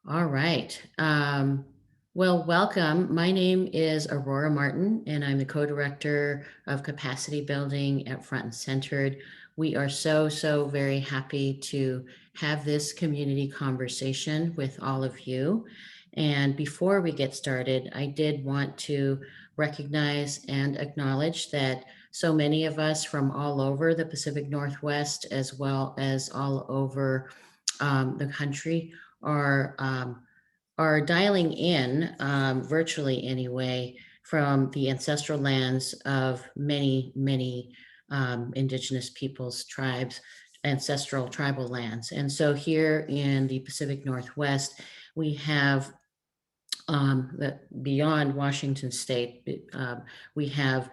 All right. Well, welcome. My name is Aurora Martin, and I'm the co-director of capacity building at Front and Centered. We are so very happy to have this community conversation with all of you. And before we get started, I did want to recognize and acknowledge that so many of us from all over the Pacific Northwest, as well as all over the country, are are dialing in virtually anyway from the ancestral lands of many indigenous peoples, tribes, ancestral tribal lands. And so here in the Pacific Northwest, we have beyond Washington State, we have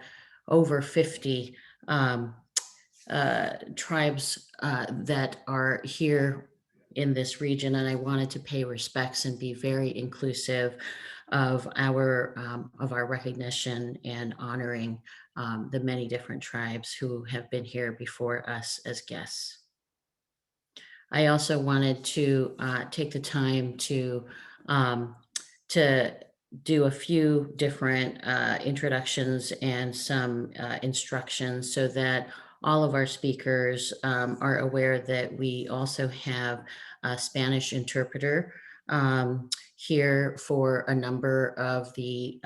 over 50 um, tribes that are here in this region, and I wanted to pay respects and be very inclusive of our recognition and honoring the many different tribes who have been here before us as guests. I also wanted to take the time um, to do a few different introductions and some instructions so that all of our speakers are aware that we also have a Spanish interpreter here for a number of the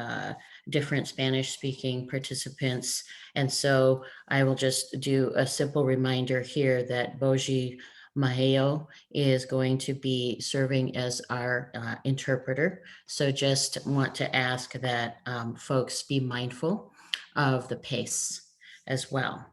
different Spanish speaking participants. And so I will just do a simple reminder here that Boji Maheo is going to be serving as our interpreter. So just want to ask that folks be mindful of the pace as well.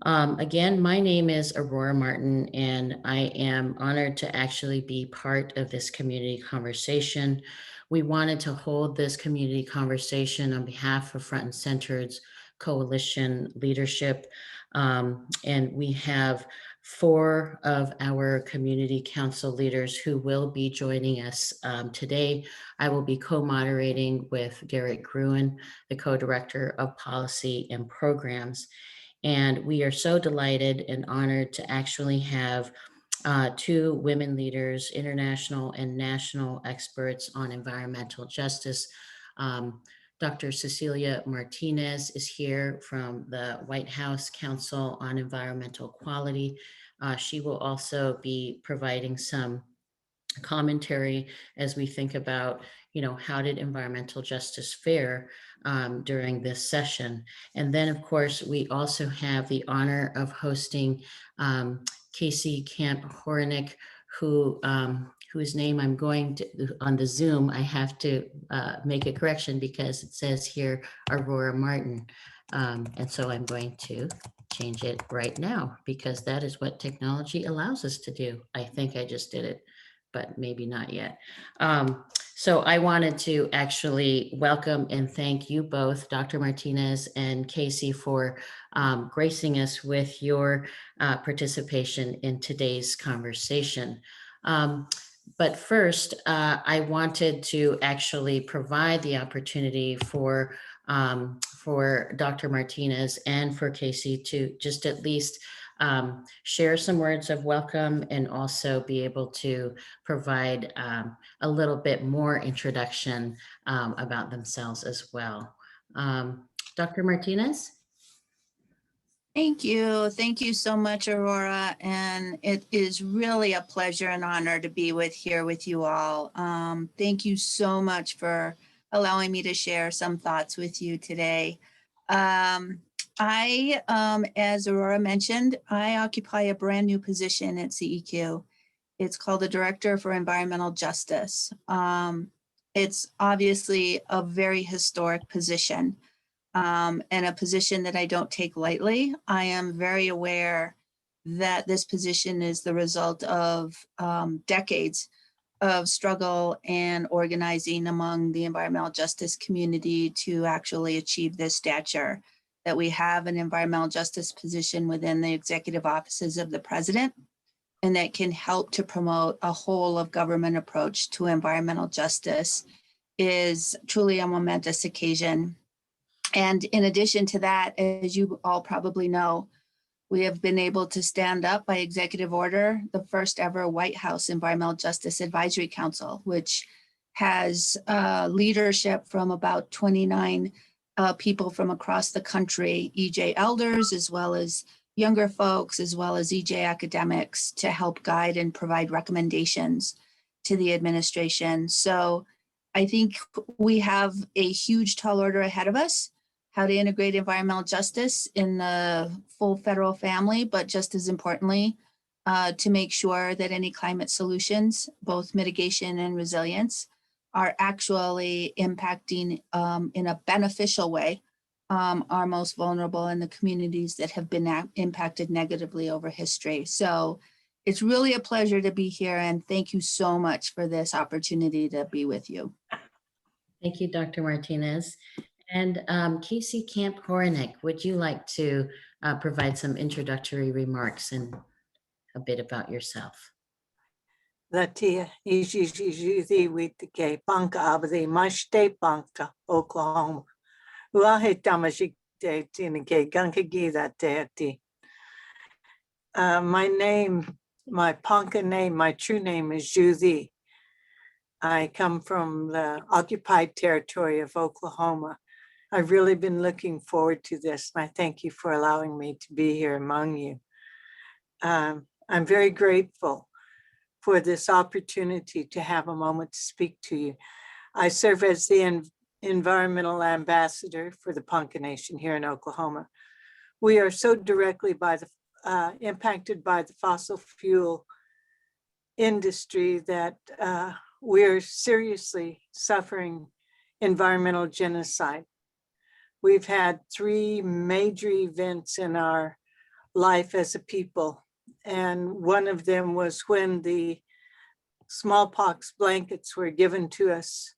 Again, my name is Aurora Martin, and I am honored to actually be part of this community conversation. We wanted to hold this community conversation on behalf of Front and Centered's coalition leadership. And we have four of our community council leaders who will be joining us today. I will be co-moderating with Garrett Gruen, the co-director of policy and programs. And we are so delighted and honored to actually have two women leaders, international and national experts on environmental justice. Dr. Cecilia Martinez is here from the White House Council on Environmental Quality. She will also be providing some commentary as we think about, how did environmental justice fare during this session. And then, of course, we also have the honor of hosting Casey Camp-Horinek, whose name I'm going to, on the Zoom, I have to make a correction because it says here Aurora Martin. And so I'm going to change it right now because that is what technology allows us to do. I think I just did it, but maybe not yet. So I wanted to actually welcome and thank you both, Dr. Martinez and Casey, for gracing us with your participation in today's conversation. But first, I wanted to actually provide the opportunity for Dr. Martinez and for Casey to just at least share some words of welcome and also be able to provide a little bit more introduction about themselves as well. Dr. Martinez? Thank you. Thank you so much, Aurora. And it is really a pleasure and honor to be here with you all. Thank you so much for allowing me to share some thoughts with you today. As Aurora mentioned, I occupy a brand new position at CEQ. It's called the Director for Environmental Justice. It's obviously a very historic position. And a position that I don't take lightly. I am very aware that this position is the result of decades of struggle and organizing among the environmental justice community to actually achieve this stature, that we have an environmental justice position within the executive offices of the president, and that can help to promote a whole of government approach to environmental justice is truly a momentous occasion. And in addition to that, as you all probably know, We have been able to stand up by executive order the first ever White House Environmental Justice Advisory Council, which has leadership from about 29 people from across the country, EJ elders, as well as younger folks, as well as EJ academics, to help guide and provide recommendations to the administration. So I think we have a huge tall order ahead of us, how to integrate environmental justice in the full federal family, but just as importantly, to make sure that any climate solutions, both mitigation and resilience, are actually impacting in a beneficial way our most vulnerable in the communities that have been impacted negatively over history. So it's really a pleasure to be here, and thank you so much for this opportunity to be with you. Thank you, Dr. Martinez. And Casey Camp-Horinek, would you like to provide some introductory remarks and a bit about yourself? Latia ishi with ke banka abadi mashte banka Oklahoma. Uahe tamashik te tinike gankagi that te. My name, my Ponca name, my true name is Juthi. I come from the occupied territory of Oklahoma. I've really been looking forward to this, and I thank you for allowing me to be here among you. I'm very grateful for this opportunity to have a moment to speak to you. I serve as the environmental ambassador for the Ponca Nation here in Oklahoma. We are so directly impacted by the fossil fuel industry that we're seriously suffering environmental genocide. We've had 3 major events in our life as a people, and one of them was when the smallpox blankets were given to us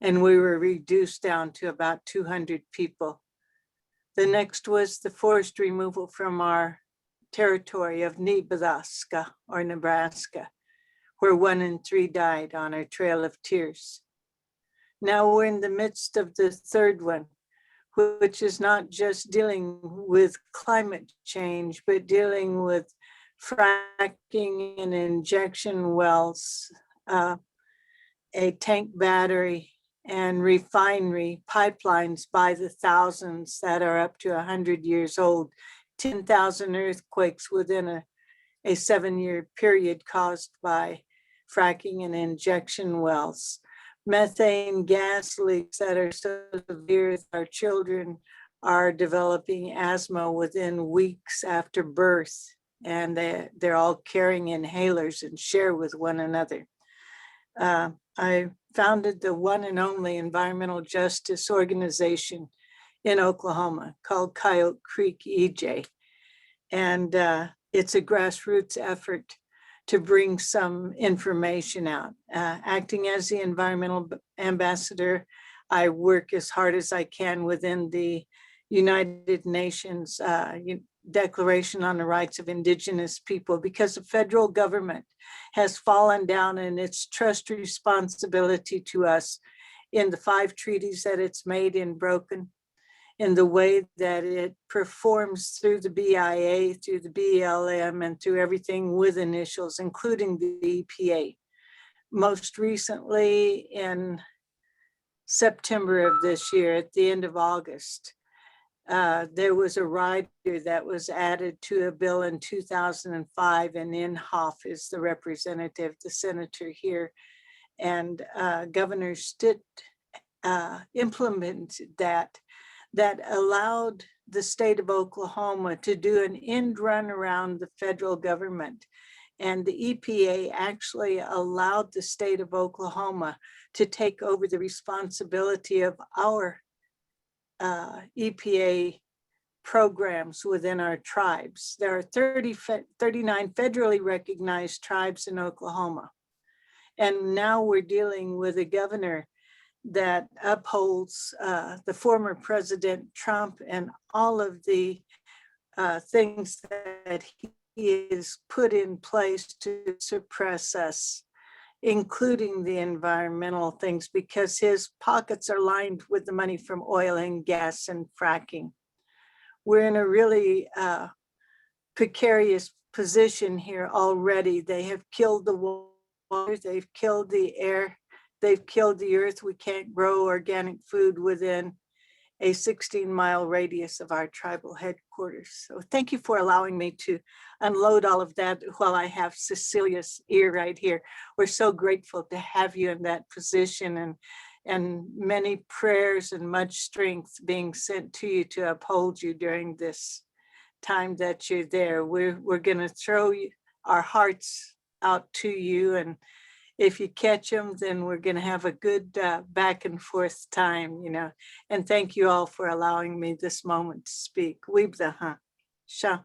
and we were reduced down to about 200 people. The next was the forced removal from our territory of Nebraska, where 1 in 3 died on our Trail of Tears. Now we're in the midst of the 3rd one, which is not just dealing with climate change, but dealing with fracking and injection wells, a tank battery, and refinery pipelines by the thousands that are up to 100 years old, 10,000 earthquakes within a 7-year period caused by fracking and injection wells, methane gas leaks that are so severe that our children are developing asthma within weeks after birth, and they're all carrying inhalers and share with one another. I founded the one and only environmental justice organization in Oklahoma called Coyote Creek EJ. And it's a grassroots effort to bring some information out. Acting as the environmental ambassador, I work as hard as I can within the United Nations Declaration on the Rights of Indigenous People, because the federal government has fallen down in its trust responsibility to us in the 5 treaties that it's made and broken, in the way that it performs through the BIA, through the BLM, and through everything with initials, including the EPA. Most recently in September of this year, at the end of August, there was a rider that was added to a bill in 2005, and Inhofe is the representative, the senator here, and Governor Stitt implemented that allowed the state of Oklahoma to do an end run around the federal government. And the EPA actually allowed the state of Oklahoma to take over the responsibility of our EPA programs within our tribes. There are 39 federally recognized tribes in Oklahoma. And now we're dealing with a governor that upholds the former President Trump and all of the things that he has put in place to suppress us, including the environmental things, because his pockets are lined with the money from oil and gas and fracking. We're in a really precarious position here already. They have killed the water, they've killed the air, they've killed the earth. We can't grow organic food within a 16-mile radius of our tribal headquarters. So thank you for allowing me to unload all of that while I have Cecilia's ear right here. We're so grateful to have you in that position, and many prayers and much strength being sent to you to uphold you during this time that you're there. We're gonna throw our hearts out to you, and if you catch them, then we're going to have a good back and forth time, and thank you all for allowing me this moment to speak. Weebda, Sha.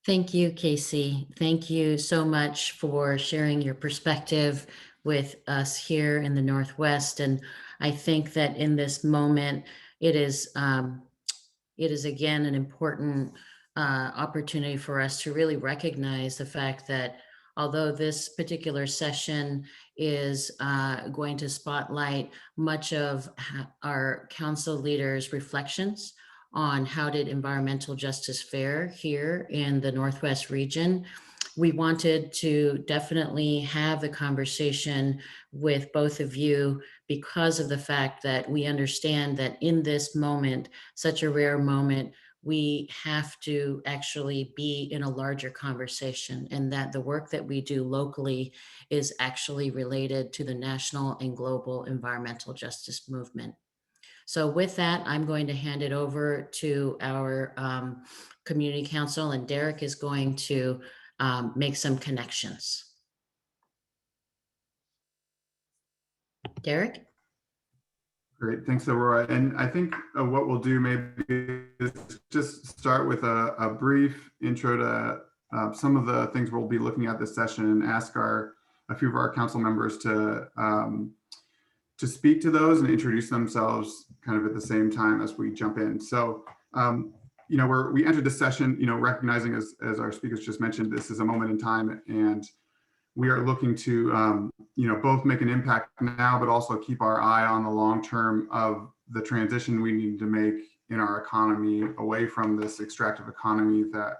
Thank you, Casey. Thank you so much for sharing your perspective with us here in the Northwest. And I think that in this moment, it is again an important opportunity for us to really recognize the fact that although this particular session is going to spotlight much of our council leaders' reflections on how did environmental justice fare here in the Northwest region, we wanted to definitely have the conversation with both of you because of the fact that we understand that in this moment, such a rare moment, we have to actually be in a larger conversation, and that the work that we do locally is actually related to the national and global environmental justice movement. So with that, I'm going to hand it over to our community council, and Derek is going to make some connections. Derek? Great, thanks, Aurora. And I think what we'll do maybe is just start with a brief intro to some of the things we'll be looking at this session, and ask a few of our council members to speak to those and introduce themselves kind of at the same time as we jump in. So, we entered this session, recognizing as our speakers just mentioned, this is a moment in time, and we are looking to, both make an impact now, but also keep our eye on the long term of the transition we need to make in our economy away from this extractive economy that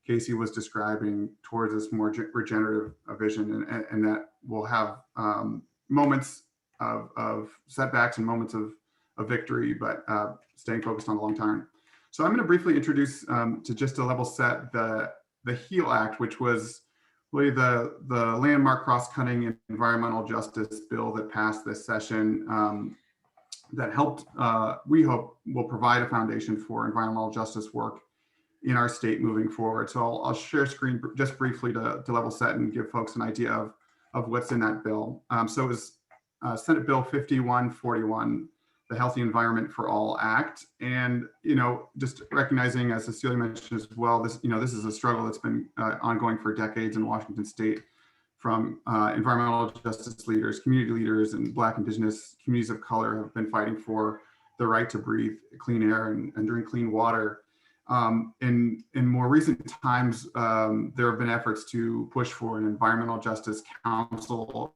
Casey was describing towards this more regenerative vision, and that will have moments of setbacks and moments of victory, but staying focused on the long term. So I'm going to briefly introduce, to just a level set, the HEAL Act, which was really the landmark cross-cutting environmental justice bill that passed this session, that helped, we hope, will provide a foundation for environmental justice work in our state moving forward. So I'll share screen just briefly to level set and give folks an idea of what's in that bill. So it was Senate Bill 5141, the Healthy Environment for All Act. And, just recognizing, as Cecilia mentioned as well, this is a struggle that's been ongoing for decades in Washington State, from environmental justice leaders, community leaders, and Black, Indigenous communities of color have been fighting for the right to breathe clean air and drink clean water. In more recent times, there have been efforts to push for an environmental justice council,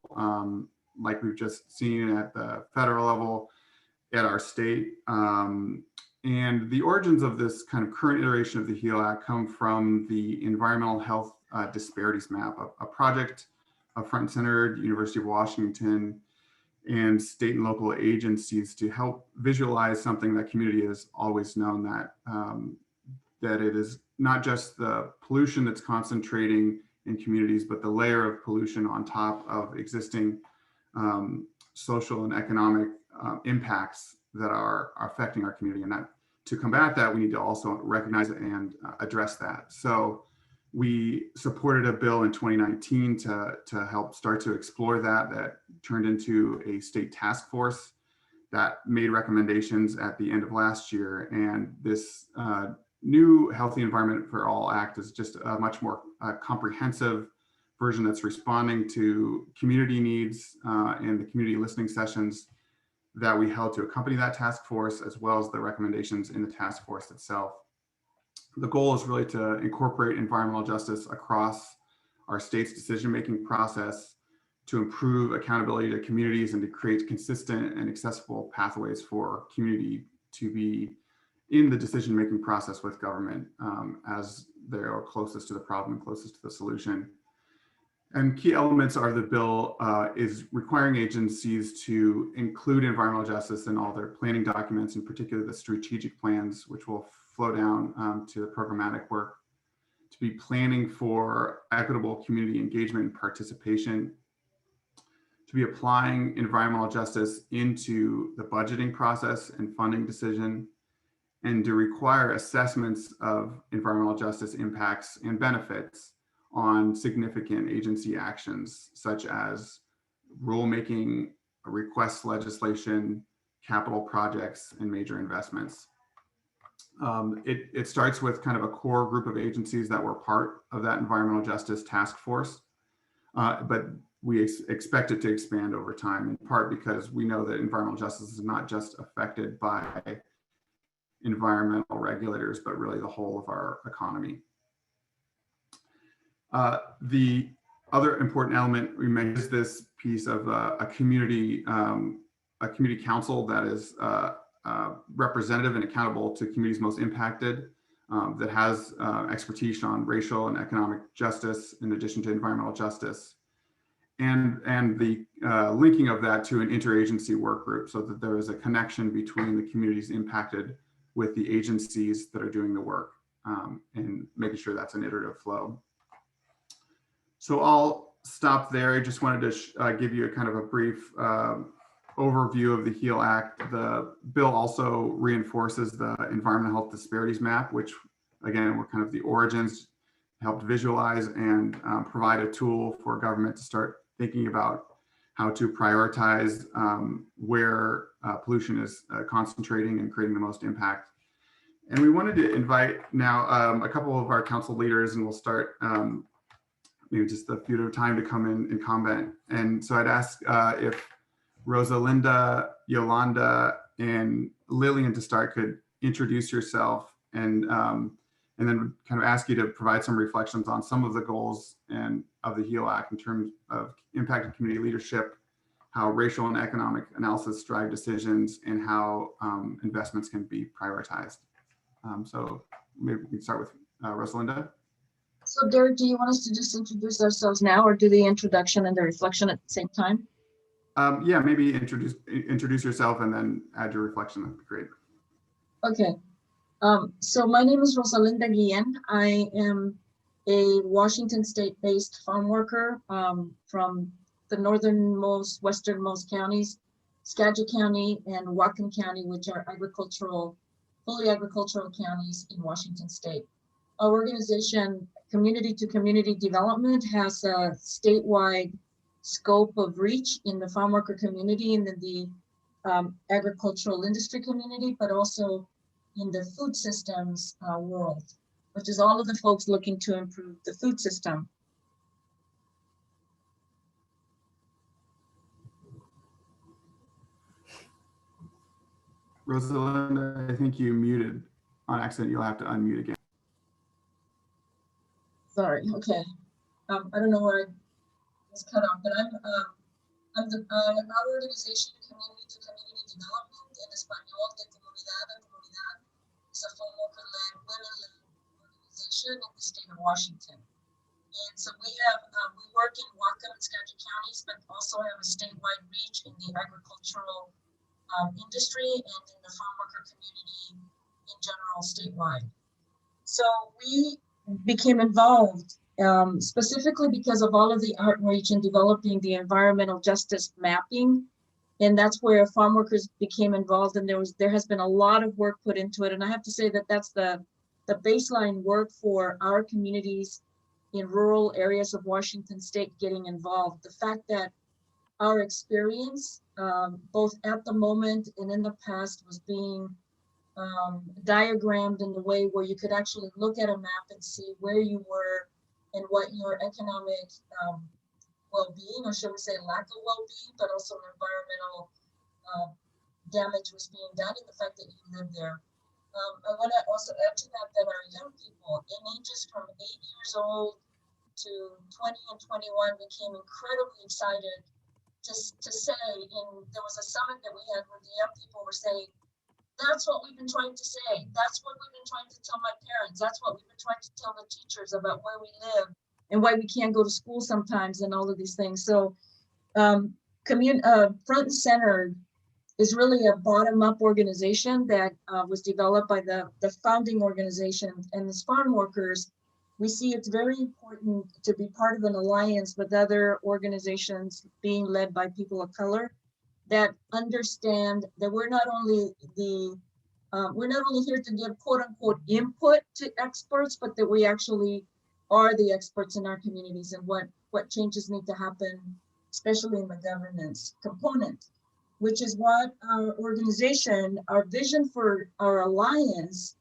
like we've just seen at the federal level, at our state. And the origins of this kind of current iteration of the HEAL Act come from the Environmental Health Disparities Map, a project front and center at University of Washington and state and local agencies to help visualize something that community has always known, that it is not just the pollution that's concentrating in communities, but the layer of pollution on top of existing social and economic impacts that are affecting our community. And that to combat that, we need to also recognize and address that. So we supported a bill in 2019 to help start to explore that turned into a state task force that made recommendations at the end of last year. And this new Healthy Environment for All Act is just a much more comprehensive version that's responding to community needs and the community listening sessions that we held to accompany that task force, as well as the recommendations in the task force itself. The goal is really to incorporate environmental justice across our state's decision-making process, to improve accountability to communities, and to create consistent and accessible pathways for community to be in the decision-making process with government as they are closest to the problem and closest to the solution. And key elements are the bill is requiring agencies to include environmental justice in all their planning documents, in particular the strategic plans, which will flow down to the programmatic work, to be planning for equitable community engagement and participation, to be applying environmental justice into the budgeting process and funding decision, and to require assessments of environmental justice impacts and benefits on significant agency actions, such as rulemaking, request legislation, capital projects, and major investments. It starts with kind of a core group of agencies that were part of that environmental justice task force, but we expect it to expand over time, in part because we know that environmental justice is not just affected by environmental regulators, but really the whole of our economy. The other important element we make is this piece of a community council that is representative and accountable to communities most impacted, that has expertise on racial and economic justice in addition to environmental justice, and the linking of that to an interagency work group so that there is a connection between the communities impacted with the agencies that are doing the work, and making sure that's an iterative flow. So I'll stop there. I just wanted to give you a kind of a brief overview of the HEAL Act. The bill also reinforces the environmental health disparities map, which again, were kind of the origins, helped visualize and provide a tool for government to start thinking about how to prioritize where pollution is concentrating and creating the most impact. And we wanted to invite now a couple of our council leaders, and we'll start maybe just a few at a time to come in and comment. And so I'd ask if Rosalinda, Yolanda, and Lillian to start could introduce yourself, and then kind of ask you to provide some reflections on some of the goals and of the HEAL Act in terms of impacted community leadership, how racial and economic analysis drive decisions, and how investments can be prioritized. So maybe we can start with Rosalinda. So Derek, do you want us to just introduce ourselves now, or do the introduction and the reflection at the same time? Yeah, maybe introduce yourself and then add your reflection. That'd be great. Okay. So my name is Rosalinda Guillen. I am a Washington State-based farm worker from the northernmost, westernmost counties, Skagit County and Whatcom County, which are fully agricultural counties in Washington State. Our organization, Community to Community Development, has a statewide scope of reach in the farm worker community and in the agricultural industry community, but also in the food systems world, which is all of the folks looking to improve the food system. Rosalinda, I think you muted on accident. You'll have to unmute again. Sorry, okay. I don't know where I was cut off, but our organization, Community to Community Development, en español, de comunidad a comunidad, is a farm worker-led, women-led organization in the state of Washington. And so we work in Whatcom and Skagit counties, but also have a statewide reach in the agricultural industry and in the farm worker community in general statewide. So we became involved specifically because of all of the outreach in developing the environmental justice mapping. And that's where farm workers became involved, and there has been a lot of work put into it. And I have to say that that's the baseline work for our communities in rural areas of Washington State getting involved. The fact that our experience, both at the moment and in the past, was being diagrammed in the way where you could actually look at a map and see where you were and what your economic well-being, or should we say lack of well-being, but also environmental damage was being done, and the fact that you live there. I want to also add to that our young people in ages from 8 years old to 20 and 21 became incredibly excited to say, and there was a summit that we had where the young people were saying, That's what we've been trying to say. That's what we've been trying to tell my parents. That's what we've been trying to tell the teachers about where we live and why we can't go to school sometimes and all of these things. So front and center is really a bottom-up organization that was developed by the founding organization. And as farm workers, we see it's very important to be part of an alliance with other organizations being led by people of color that understand that we're not only here to give quote unquote input to experts, but that we actually are the experts in our communities and what changes need to happen, especially in the governance component, which is what our organization, our vision for our alliance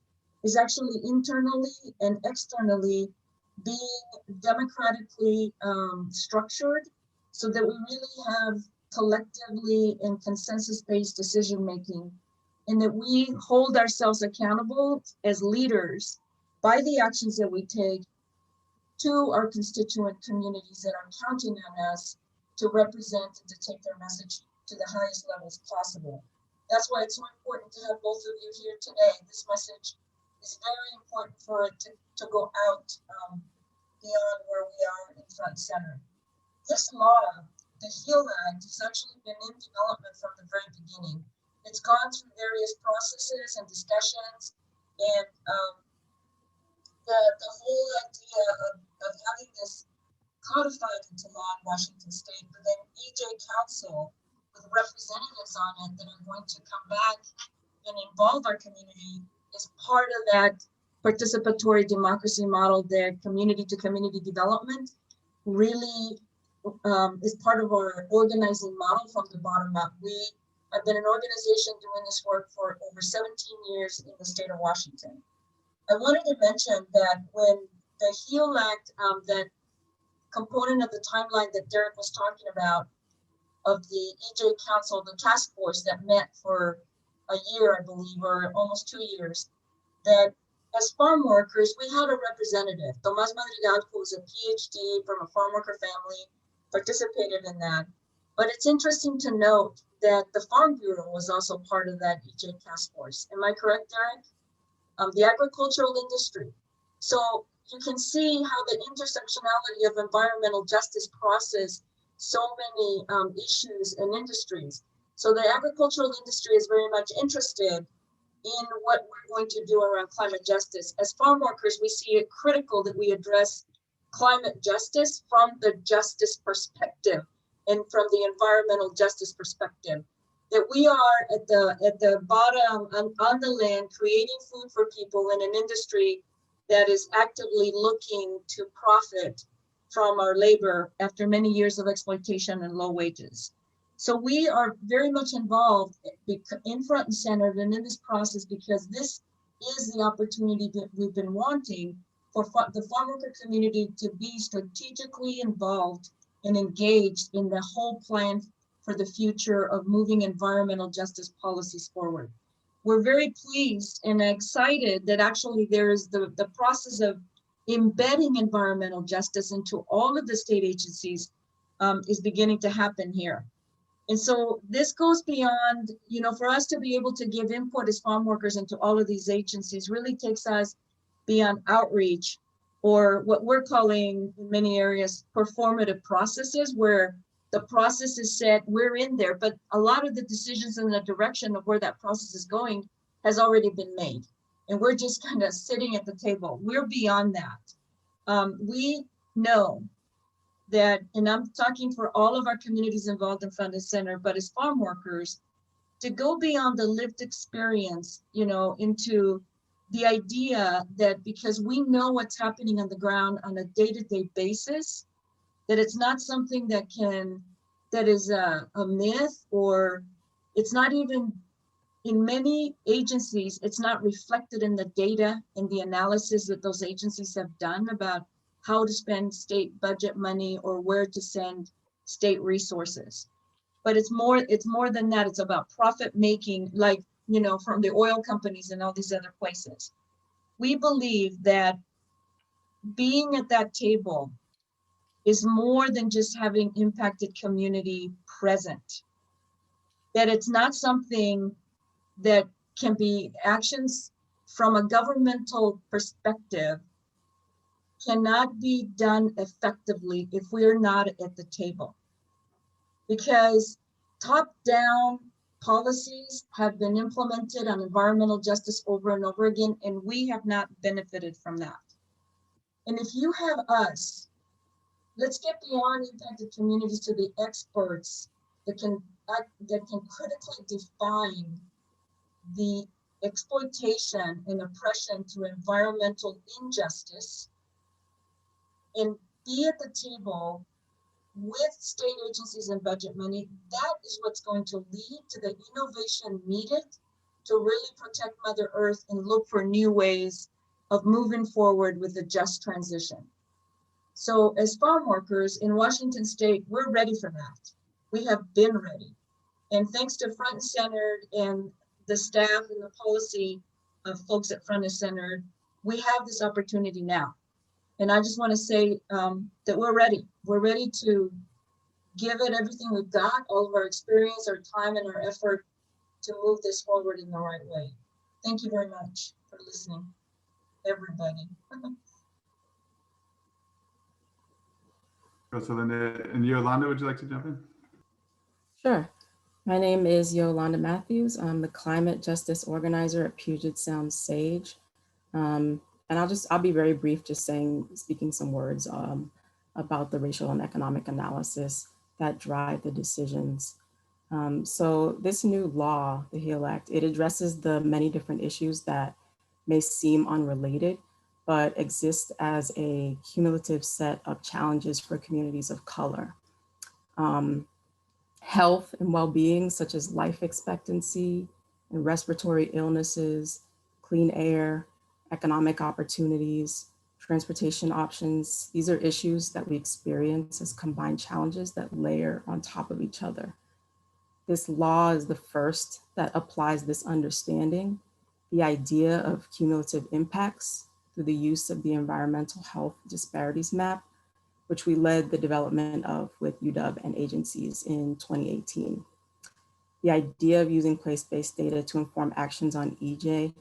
is actually internally and externally being democratically structured so that we really have collectively and consensus-based decision-making, and that we hold ourselves accountable as leaders by the actions that we take to our constituent communities that are counting on us to represent and to take their message to the highest levels possible. That's why it's so important to have both of you here today. This message is very important for it to go out beyond where we are in front and center. This law, the HEAL Act, has actually been in development from the very beginning. It's gone through various processes and discussions, and the whole idea of having this codified into law in Washington State, but then EJ Council with representatives on it that are going to come back and involve our community is part of that participatory democracy model, that community to community development really is part of our organizing model from the bottom up. We have been an organization doing this work for over 17 years in the state of Washington. I wanted to mention that when the HEAL Act, that component of the timeline that Derek was talking about of the EJ Council, the task force that met for a year, I believe, or almost 2 years, that as farm workers, we had a representative. Tomás Madrigal, who was a PhD from a farm worker family, participated in that. But it's interesting to note that the Farm Bureau was also part of that EJ task force. Am I correct, Derek? The agricultural industry. So you can see how the intersectionality of environmental justice crosses so many issues and industries. So the agricultural industry is very much interested in what we're going to do around climate justice. As farm workers, we see it critical that we address climate justice from the justice perspective and from the environmental justice perspective. That we are at the bottom on the land, creating food for people in an industry that is actively looking to profit from our labor after many years of exploitation and low wages. So we are very much involved in front and center and in this process, because this is the opportunity that we've been wanting for the farm worker community to be strategically involved and engaged in the whole plan for the future of moving environmental justice policies forward. We're very pleased and excited that actually there is the process of embedding environmental justice into all of the state agencies is beginning to happen here. And so this goes beyond, for us to be able to give input as farm workers into all of these agencies really takes us beyond outreach, or what we're calling in many areas performative processes, where the process is set, we're in there, but a lot of the decisions in the direction of where that process is going has already been made. And we're just kind of sitting at the table. We're beyond that. We know that, and I'm talking for all of our communities involved in front and center, but as farm workers, to go beyond the lived experience, into the idea that because we know what's happening on the ground on a day-to-day basis, that it's not something that is a myth, or it's not even, in many agencies, it's not reflected in the data and the analysis that those agencies have done about how to spend state budget money or where to send state resources. But it's more than that. It's about profit making, like, from the oil companies and all these other places. We believe that being at that table is more than just having impacted community present. That it's not something that can be actions from a governmental perspective cannot be done effectively if we're not at the table. Because top-down policies have been implemented on environmental justice over and over again, and we have not benefited from that. And if you have us, let's get beyond impacted communities to the experts that can critically define the exploitation and oppression through environmental injustice, and be at the table with state agencies and budget money. That is what's going to lead to the innovation needed to really protect Mother Earth and look for new ways of moving forward with a just transition. So as farm workers in Washington State, we're ready for that. We have been ready. And thanks to Front and Centered and the staff and the policy of folks at Front and Centered, we have this opportunity now. And I just want to say that we're ready. We're ready to give it everything we've got, all of our experience, our time, and our effort to move this forward in the right way. Thank you very much for listening, everybody. So then, and Yolanda, would you like to jump in? Sure. My name is Yolanda Matthews. I'm the climate justice organizer at Puget Sound SAGE. And I'll be very brief, just speaking some words about the racial and economic analysis that drive the decisions. So this new law, the HEAL Act, it addresses the many different issues that may seem unrelated, but exist as a cumulative set of challenges for communities of color. Health and well-being, such as life expectancy and respiratory illnesses, clean air, economic opportunities, transportation options. These are issues that we experience as combined challenges that layer on top of each other. This law is the first that applies this understanding, the idea of cumulative impacts, through the use of the environmental health disparities map, which we led the development of with UW and agencies in 2018. The idea of using place-based data to inform actions on EJ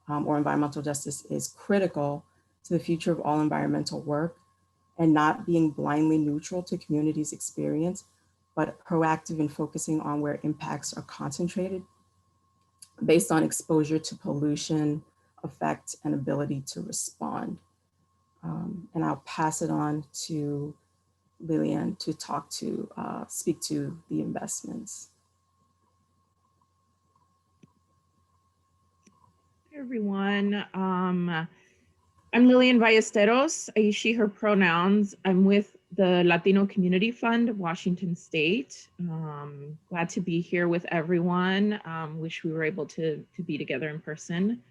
or environmental justice is critical to the future of all environmental work, and not being blindly neutral to communities' experience, but proactive in focusing on where impacts are concentrated based on exposure to pollution, effect, and ability to respond. And I'll pass it on to Lillian to speak to the investments. Hey everyone, I'm Lillian Ballesteros, I use she, her pronouns. I'm with the Latino Community Fund of Washington State. Glad to be here with everyone. Wish we were able to be together in person.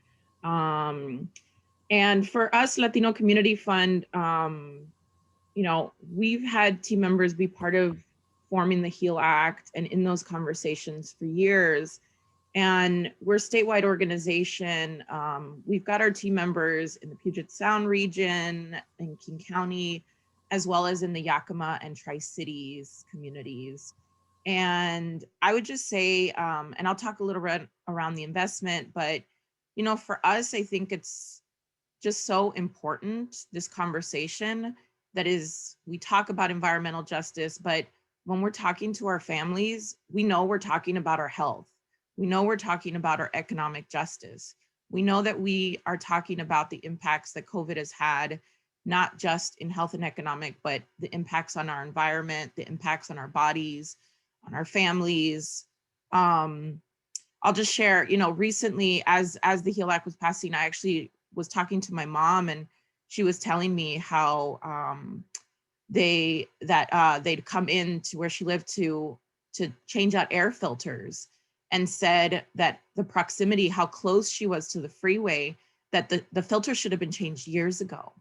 And for us, Latino Community Fund, you know, we've had team members be part of forming the HEAL Act and in those conversations for years. And we're a statewide organization. We've got our team members in the Puget Sound region, in King County, as well as in the Yakima and Tri-Cities communities. And I would just say, and I'll talk a little bit around the investment, but you know, for us, I think it's just so important, this conversation that is, we talk about environmental justice, but when we're talking to our families, we know we're talking about our health. We know we're talking about our economic justice. We know that we are talking about the impacts that COVID has had, not just in health and economic, but the impacts on our environment, the impacts on our bodies, on our families. I'll just share, you know, recently as the HEAL Act was passing, I actually was talking to my mom and she was telling me how they'd come in to where she lived to change out air filters, and said that the proximity, how close she was to the freeway, that the filter should have been changed years ago.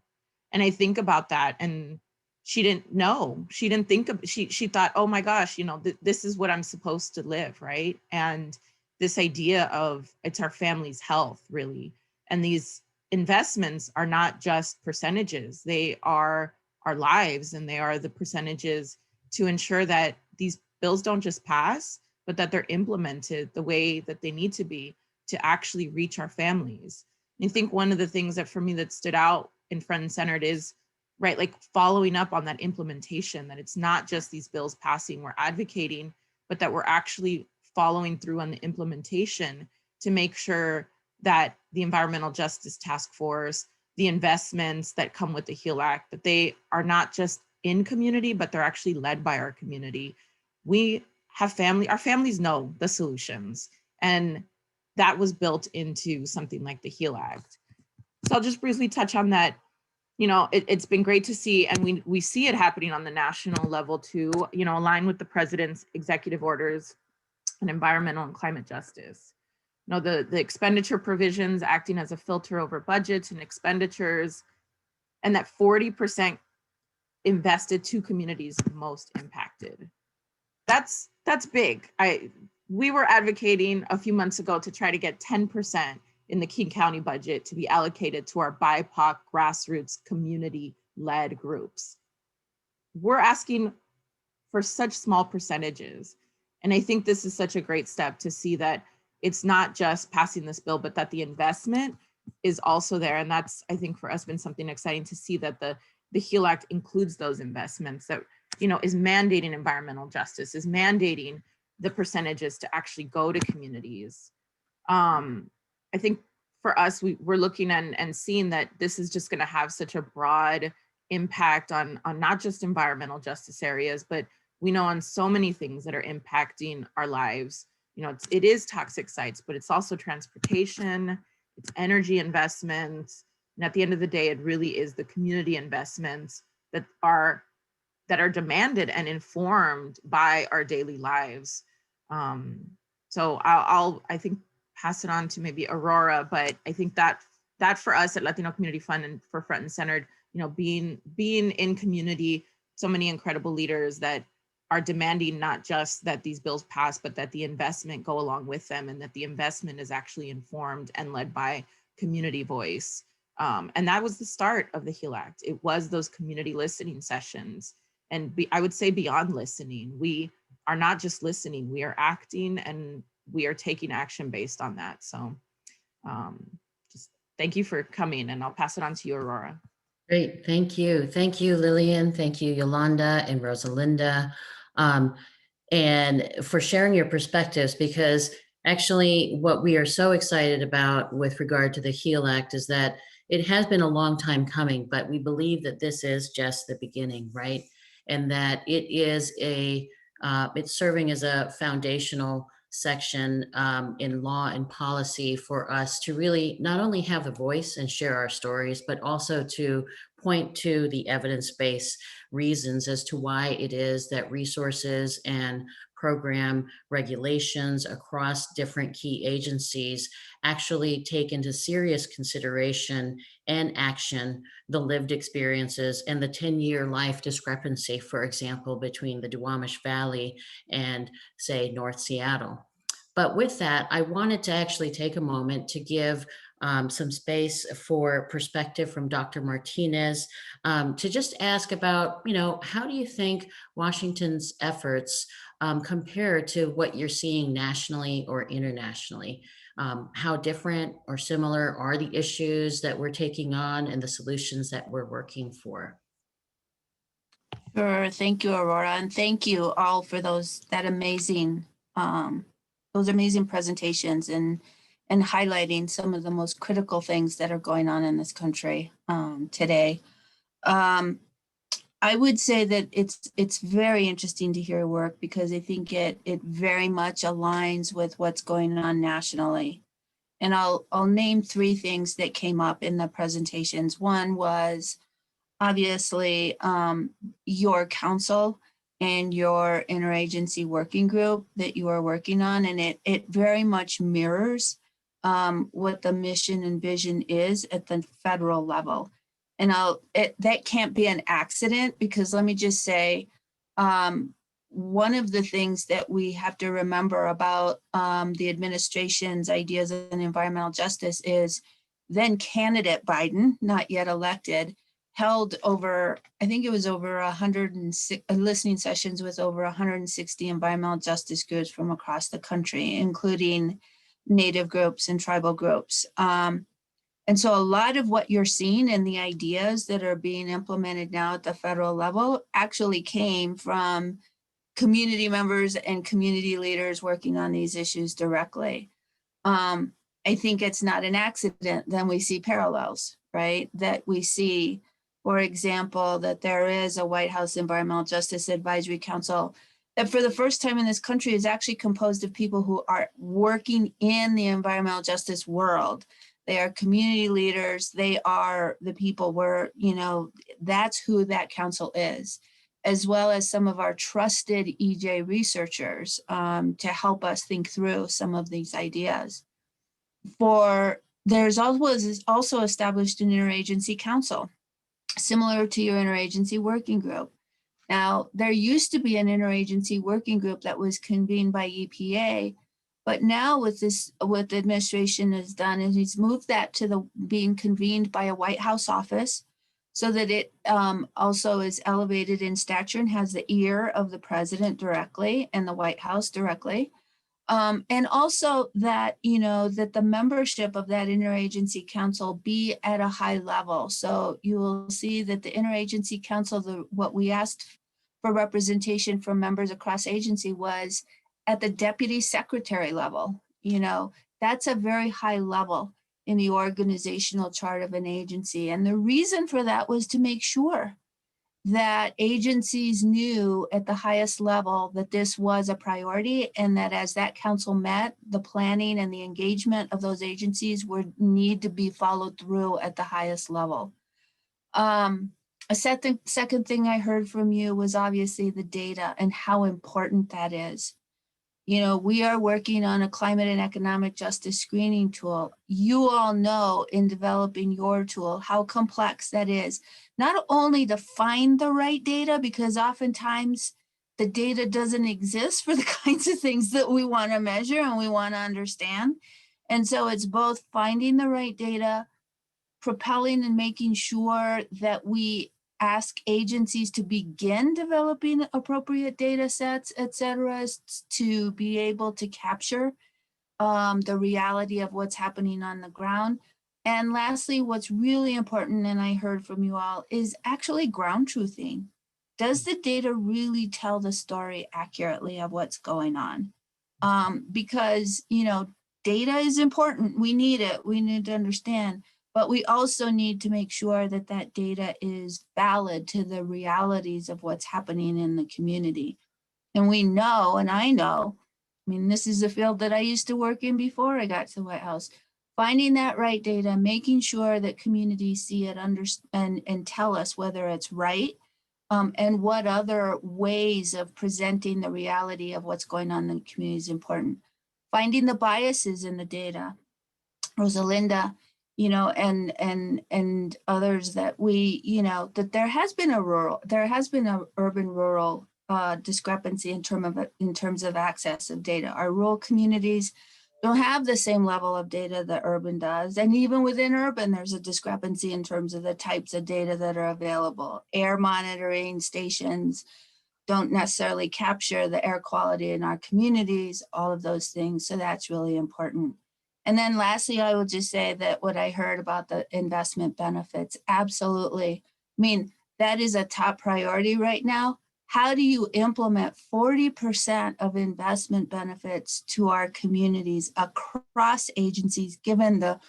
And I think about that, and she didn't know, she didn't think of, she thought, oh my gosh, you know, this is what I'm supposed to live, right? And this idea of it's our family's health, really. And these investments are not just percentages, they are our lives, and they are the percentages to ensure that these bills don't just pass, but that they're implemented the way that they need to be. to actually reach our families. And I think one of the things that for me that stood out in front and centered is, right, like following up on that implementation, that it's not just these bills passing, we're advocating, but that we're actually following through on the implementation to make sure that the Environmental Justice Task Force, the investments that come with the HEAL Act, that they are not just in community, but they're actually led by our community. We have our families know the solutions, and that was built into something like the HEAL Act. So I'll just briefly touch on that. You know, it's been great to see, and we see it happening on the national level too, you know, aligned with the president's executive orders on environmental and climate justice. You know, the expenditure provisions acting as a filter over budgets and expenditures, and that 40% invested to communities most impacted. That's big. We were advocating a few months ago to try to get 10% in the King County budget to be allocated to our BIPOC grassroots community-led groups. We're asking for such small percentages. And I think this is such a great step to see that it's not just passing this bill, but that the investment is also there. And that's, I think for us, been something exciting to see that the HEAL Act includes those investments, that, you know, is mandating environmental justice, is mandating the percentages to actually go to communities. I think for us, we're looking and seeing that this is just going to have such a broad impact on not just environmental justice areas, but we know on so many things that are impacting our lives. You know, it is toxic sites, but it's also transportation, it's energy investments. And at the end of the day, it really is the community investments that are demanded and informed by our daily lives. So I'll I think pass it on to maybe Aurora, but I think that for us at Latino Community Fund and for Front and Centered, you know, being in community, so many incredible leaders that are demanding not just that these bills pass, but that the investment go along with them, and that the investment is actually informed and led by community voice. And that was the start of the HEAL Act. It was those community listening sessions. And I would say beyond listening, we are not just listening, we are acting, and we are taking action based on that. So just thank you for coming, and I'll pass it on to you, Aurora. Great, thank you. Thank you, Lillian. Thank you, Yolanda and Rosalinda, and for sharing your perspectives, because actually what we are so excited about with regard to the HEAL Act is that it has been a long time coming, but we believe that this is just the beginning, right? And that it is it's serving as a foundational section in law and policy for us to really not only have a voice and share our stories, but also to point to the evidence-based reasons as to why it is that resources and program regulations across different key agencies actually take into serious consideration and action the lived experiences and the 10-year life discrepancy, for example, between the Duwamish Valley and, say, North Seattle. But with that, I wanted to actually take a moment to give some space for perspective from Dr. Martinez, to just ask about, you know, how do you think Washington's efforts compare to what you're seeing nationally or internationally? How different or similar are the issues that we're taking on and the solutions that we're working for? Sure. Thank you, Aurora. And thank you all for those amazing presentations and highlighting some of the most critical things that are going on in this country today. I would say that it's very interesting to hear work, because I think it very much aligns with what's going on nationally. And I'll name three things that came up in the presentations. One was obviously your council and your interagency working group that you are working on, and it very much mirrors what the mission and vision is at the federal level. And that can't be an accident, because let me just say, one of the things that we have to remember about the administration's ideas in environmental justice is then candidate Biden, not yet elected, held over, I think it was over 106 listening sessions with over 160 environmental justice groups from across the country, including Native groups and tribal groups. And so a lot of what you're seeing and the ideas that are being implemented now at the federal level actually came from community members and community leaders working on these issues directly. I think it's not an accident. Then we see parallels, right? That we see, for example, that there is a White House Environmental Justice Advisory Council that for the first time in this country is actually composed of people who are working in the environmental justice world. They are community leaders. They are the people where, you know, that's who that council is, as well as some of our trusted EJ researchers to help us think through some of these ideas. There's also established an interagency council, similar to your interagency working group. Now, there used to be an interagency working group that was convened by EPA, but now with this, what the administration has done is he's moved that to being convened by a White House office so that it also is elevated in stature and has the ear of the president directly and the White House directly. And also that, you know, that the membership of that interagency council be at a high level. So you will see that the interagency council, what we asked for representation from members across agency was at the deputy secretary level. You know, that's a very high level in the organizational chart of an agency. And the reason for that was to make sure that agencies knew at the highest level that this was a priority, and that as that council met, the planning and the engagement of those agencies would need to be followed through at the highest level. A second thing I heard from you was obviously the data and how important that is. You know, we are working on a climate and economic justice screening tool. You all know in developing your tool how complex that is, not only to find the right data, because oftentimes the data doesn't exist for the kinds of things that we want to measure and we want to understand. And so it's both finding the right data, propelling and making sure that we ask agencies to begin developing appropriate data sets, et cetera, to be able to capture the reality of what's happening on the ground. And lastly, what's really important, and I heard from you all, is actually ground truthing. Does the data really tell the story accurately of what's going on? Because, you know, data is important. We need it. We need to understand. But we also need to make sure that that data is valid to the realities of what's happening in the community. And we know, and I know, I mean, this is a field that I used to work in before I got to the White House, finding that right data, making sure that communities see it and tell us whether it's right, and what other ways of presenting the reality of what's going on in the community is important. Finding the biases in the data. Rosalinda, you know, and others that we, you know, that there has been a urban-rural discrepancy in terms of access of data. Our rural communities don't have the same level of data that urban does. And even within urban, there's a discrepancy in terms of the types of data that are available. Air monitoring stations don't necessarily capture the air quality in our communities, all of those things. So that's really important. And then lastly, I would just say that what I heard about the investment benefits, absolutely. I mean, that is a top priority right now. How do you implement 40% of investment benefits to our communities across agencies, given the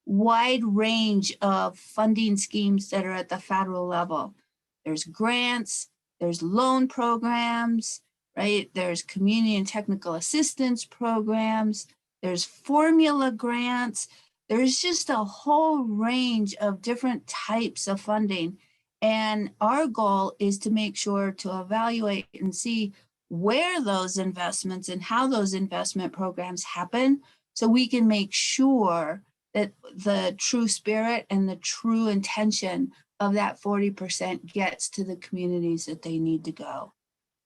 wide range of funding schemes that are at the federal level? There's grants, there's loan programs, right? There's community and technical assistance programs. There's formula grants. There's just a whole range of different types of funding. And our goal is to make sure to evaluate and see where those investments and how those investment programs happen, so we can make sure that the true spirit and the true intention of that 40% gets to the communities that they need to go.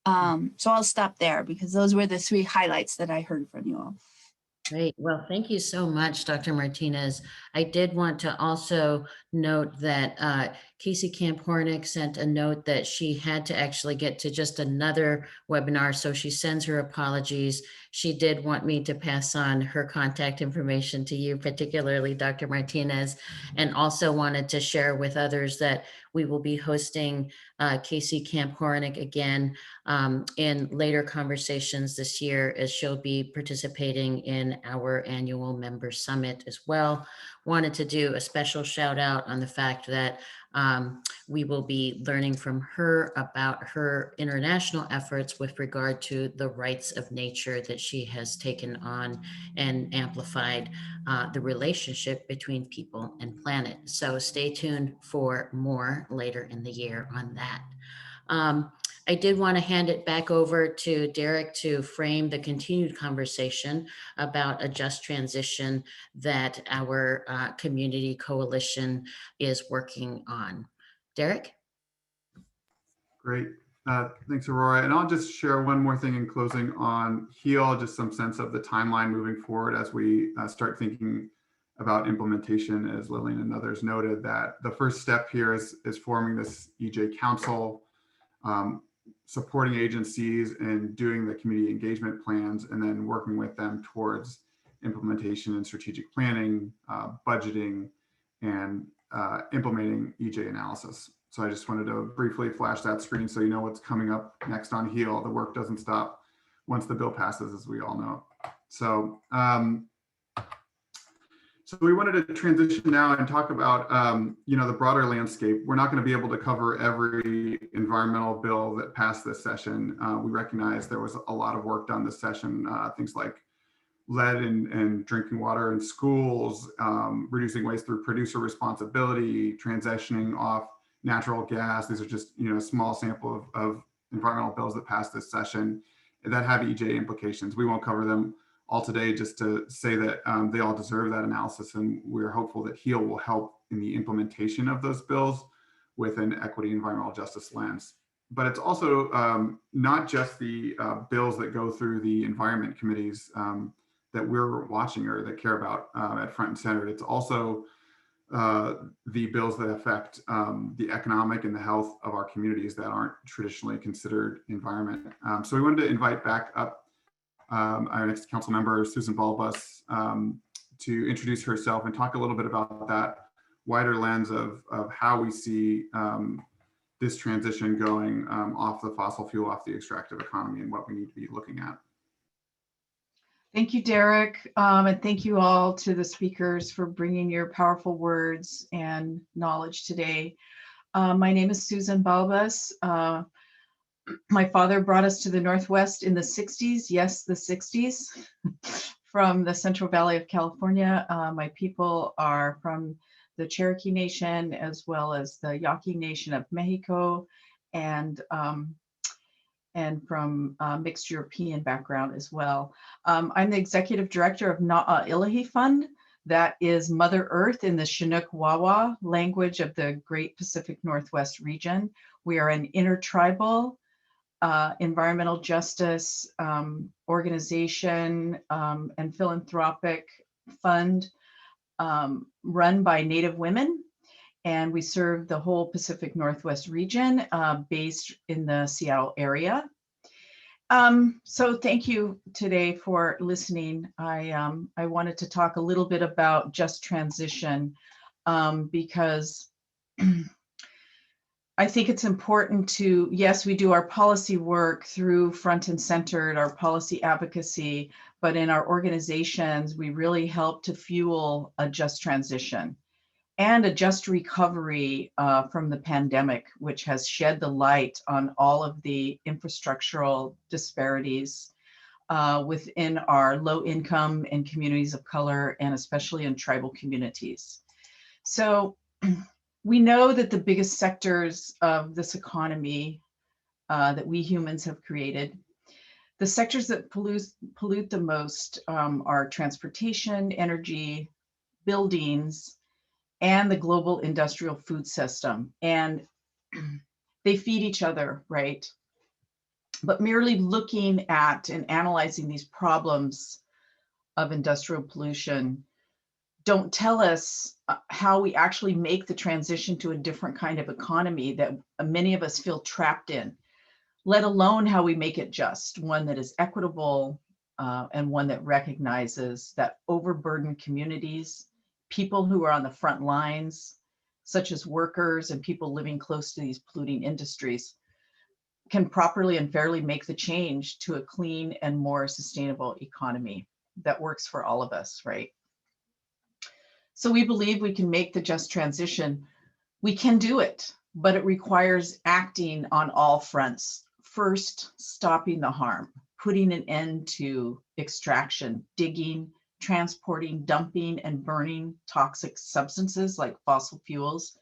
So I'll stop there because those were the three highlights that I heard from you all. Great. Well, thank you so much, Dr. Martinez. I did want to also note that Casey Camp-Horinek sent a note that she had to actually get to just another webinar, so she sends her apologies. She did want me to pass on her contact information to you, particularly Dr. Martinez, and also wanted to share with others that we will be hosting Casey Camp-Horinek again in later conversations this year, as she'll be participating in our annual member summit as well. Wanted to do a special shout out on the fact that we will be learning from her about her international efforts with regard to the rights of nature that she has taken on and amplified the relationship between people and planet. So stay tuned for more later in the year on that. I did want to hand it back over to Derek to frame the continued conversation about a just transition that our community coalition is working on. Derek? Great. Thanks, Aurora. And I'll just share one more thing in closing on HEAL, just some sense of the timeline moving forward as we start thinking about implementation. As Lillian and others noted, that the first step here is forming this EJ Council, supporting agencies and doing the community engagement plans, and then working with them towards implementation and strategic planning, budgeting, and implementing EJ analysis. So I just wanted to briefly flash that screen so you know what's coming up next on HEAL. The work doesn't stop once the bill passes, as we all know. So, so we wanted to transition now and talk about, the broader landscape. We're not going to be able to cover every environmental bill that passed this session. We recognize there was a lot of work done this session, things like lead in drinking water in schools, reducing waste through producer responsibility, transitioning off natural gas. These are just a small sample of environmental bills that passed this session that have EJ implications. We won't cover them all today, just to say that they all deserve that analysis, and we're hopeful that HEAL will help in the implementation of those bills with an equity environmental justice lens. But it's also not just the bills that go through the environment committees that we're watching or that care about at front and center. It's also the bills that affect the economic and the health of our communities that aren't traditionally considered environment. So we wanted to invite back up our next council member, Susan Balbus, to introduce herself and talk a little bit about that wider lens of how we see this transition going off the fossil fuel, off the extractive economy, and what we need to be looking at. Thank you, Derek, and thank you all to the speakers for bringing your powerful words and knowledge today. My name is Susan Balbus. My father brought us to the Northwest in the 60s, yes, the 60s, from the Central Valley of California. My people are from the Cherokee Nation, as well as the Yaqui Nation of Mexico, and from mixed European background as well. I'm the executive director of Na'a Fund. That is Mother Earth in the Chinook Wawa language of the Great Pacific Northwest region. We are an intertribal environmental justice organization and philanthropic fund run by Native women. And we serve the whole Pacific Northwest region based in the Seattle area. So thank you today for listening. I wanted to talk a little bit about just transition because I think it's important to, yes, we do our policy work through front and centered, our policy advocacy, but in our organizations, we really help to fuel a just transition and a just recovery from the pandemic, which has shed the light on all of the infrastructural disparities within our low income and communities of color, and especially in tribal communities. So we know that the biggest sectors of this economy that we humans have created, the sectors that pollute the most are transportation, energy, buildings, and the global industrial food system. And they feed each other, right? But merely looking at and analyzing these problems of industrial pollution don't tell us how we actually make the transition to a different kind of economy that many of us feel trapped in, let alone how we make it just, one that is equitable and one that recognizes that overburdened communities, people who are on the front lines, such as workers and people living close to these polluting industries, can properly and fairly make the change to a clean and more sustainable economy that works for all of us, right? So we believe we can make the just transition. We can do it, but it requires acting on all fronts. First, stopping the harm, putting an end to extraction, digging, transporting, dumping, and burning toxic substances like fossil fuels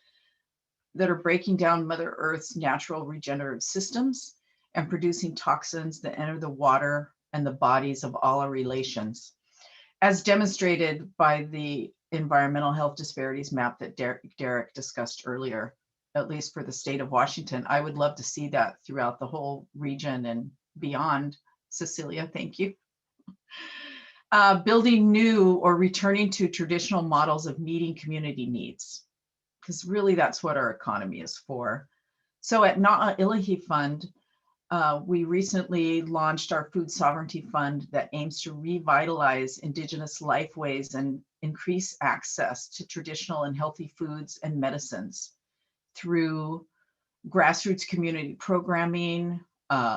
that are breaking down Mother Earth's natural regenerative systems and producing toxins that enter the water and the bodies of all our relations. As demonstrated by the environmental health disparities map that Derek discussed earlier, at least for the state of Washington. I would love to see that throughout the whole region and beyond. Cecilia, thank you. Building new or returning to traditional models of meeting community needs, because really that's what our economy is for. So at Na'a Fund, we recently launched our Food Sovereignty Fund that aims to revitalize Indigenous lifeways and increase access to traditional and healthy foods and medicines through grassroots community programming,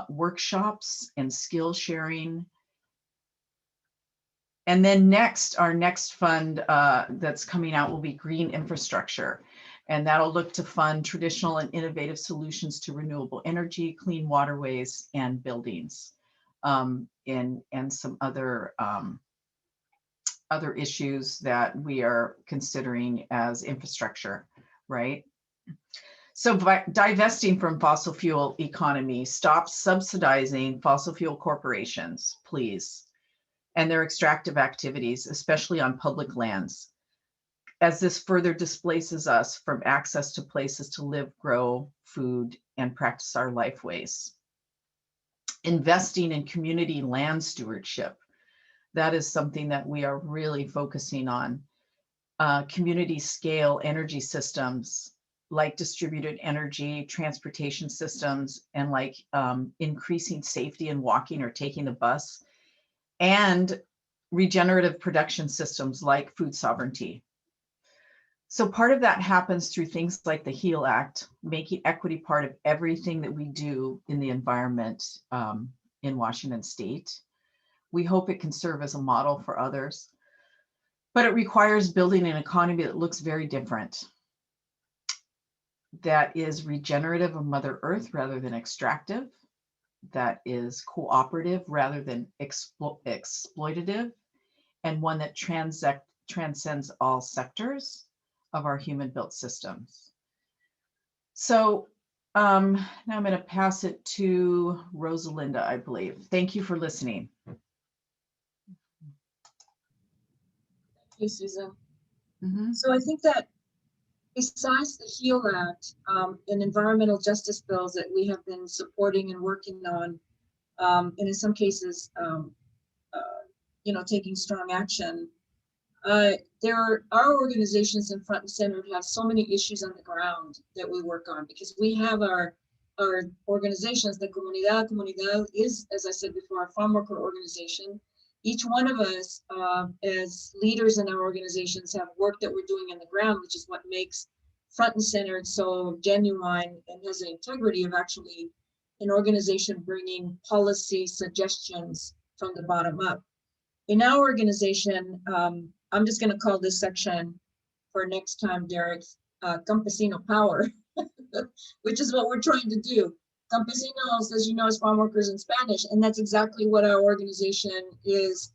workshops, and skill sharing. And then next, our next fund that's coming out will be Green Infrastructure. And that'll look to fund traditional and innovative solutions to renewable energy, clean waterways, and buildings, and some other issues that we are considering as infrastructure, right? So by divesting from fossil fuel economy, stop subsidizing fossil fuel corporations, please, and their extractive activities, especially on public lands, as this further displaces us from access to places to live, grow food, and practice our life ways. Investing in community land stewardship, that is something that we are really focusing on. Community scale energy systems, like distributed energy, transportation systems, and like increasing safety in walking or taking the bus, and regenerative production systems like food sovereignty. So part of that happens through things like the HEAL Act, making equity part of everything that we do in the environment in Washington State. We hope it can serve as a model for others, but it requires building an economy that looks very different, that is regenerative of Mother Earth rather than extractive, that is cooperative rather than exploitative, and one that transcends all sectors of our human-built systems. So now I'm going to pass it to Rosalinda, I believe. Thank you for listening. Thank you, Susan. Mm-hmm. So I think that besides the HEAL Act and environmental justice bills that we have been supporting and working on, and in some cases, taking strong action, there are organizations in front and center who have so many issues on the ground that we work on, because we have our organizations. The Comunidad is, as I said before, a farm worker organization. Each one of us as leaders in our organizations have work that we're doing on the ground, which is what makes front and center so genuine and has the integrity of actually an organization bringing policy suggestions from the bottom up. In our organization, I'm just going to call this section for next time, Derek, Campesino Power, which is what we're trying to do. Campesinos, as you know, is farm workers in Spanish, and that's exactly what our organization is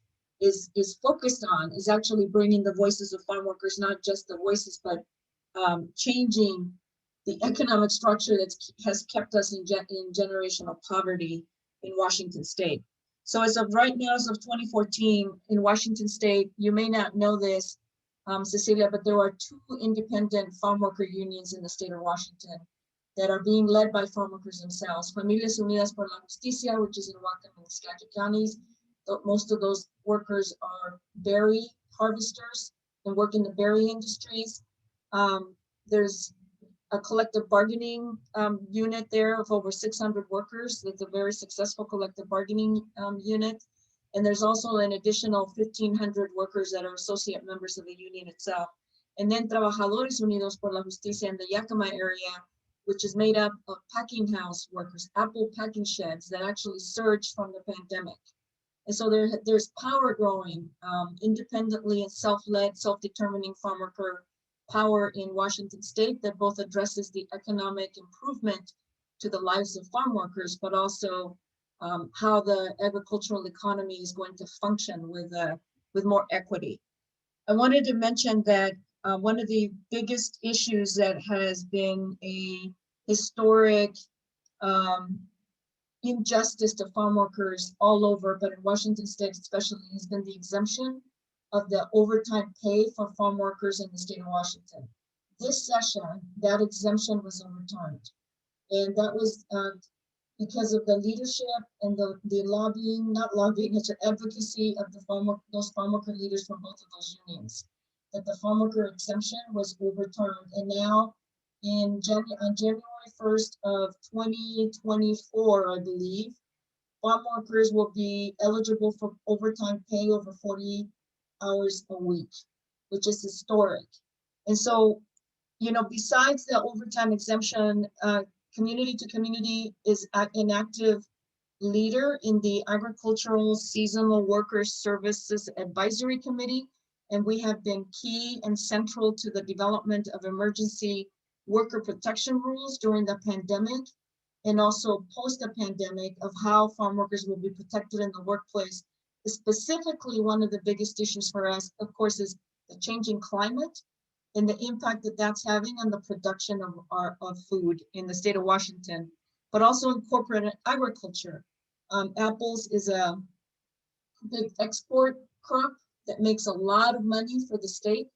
focused on, is actually bringing the voices of farm workers, not just the voices, but changing the economic structure that has kept us in generational poverty in Washington State. So as of right now, as of 2014 in Washington State, you may not know this, Cecilia, but there are 2 independent farm worker unions in the state of Washington that are being led by farm workers themselves. Familias Unidas por la Justicia, which is in Whatcom and Skagit counties. Most of those workers are berry harvesters, and work in the berry industries. There's a collective bargaining unit there of over 600 workers. It's a very successful collective bargaining unit. And there's also an additional 1,500 workers that are associate members of the union itself. And then Trabajadores Unidos por la Justicia in the Yakima area, which is made up of packing house workers, apple packing sheds that actually surged from the pandemic. And so there's power growing independently and self-led, self-determining farm worker power in Washington state that both addresses the economic improvement to the lives of farm workers, but also how the agricultural economy is going to function with more equity. I wanted to mention that one of the biggest issues that has been a historic injustice to farm workers all over, but in Washington state especially, has been the exemption of the overtime pay for farm workers in the state of Washington. This session, that exemption was overturned. And that was because of the leadership and the lobbying, not lobbying, it's advocacy of the those farm worker leaders from both of those unions, that the farm worker exemption was overturned. And now on January 1st of 2024, I believe, farm workers will be eligible for overtime pay over 40 hours a week, which is historic. And so, you know, besides the overtime exemption, Community to Community is an active leader in the Agricultural Seasonal Workers Services Advisory Committee, and we have been key and central to the development of emergency worker protection rules during the pandemic, and also post the pandemic, of how farm workers will be protected in the workplace. Specifically, one of the biggest issues for us, of course, is the changing climate and the impact that that's having on the production of food in the state of Washington, but also in corporate agriculture. Apples is a big export crop that makes a lot of money for the state,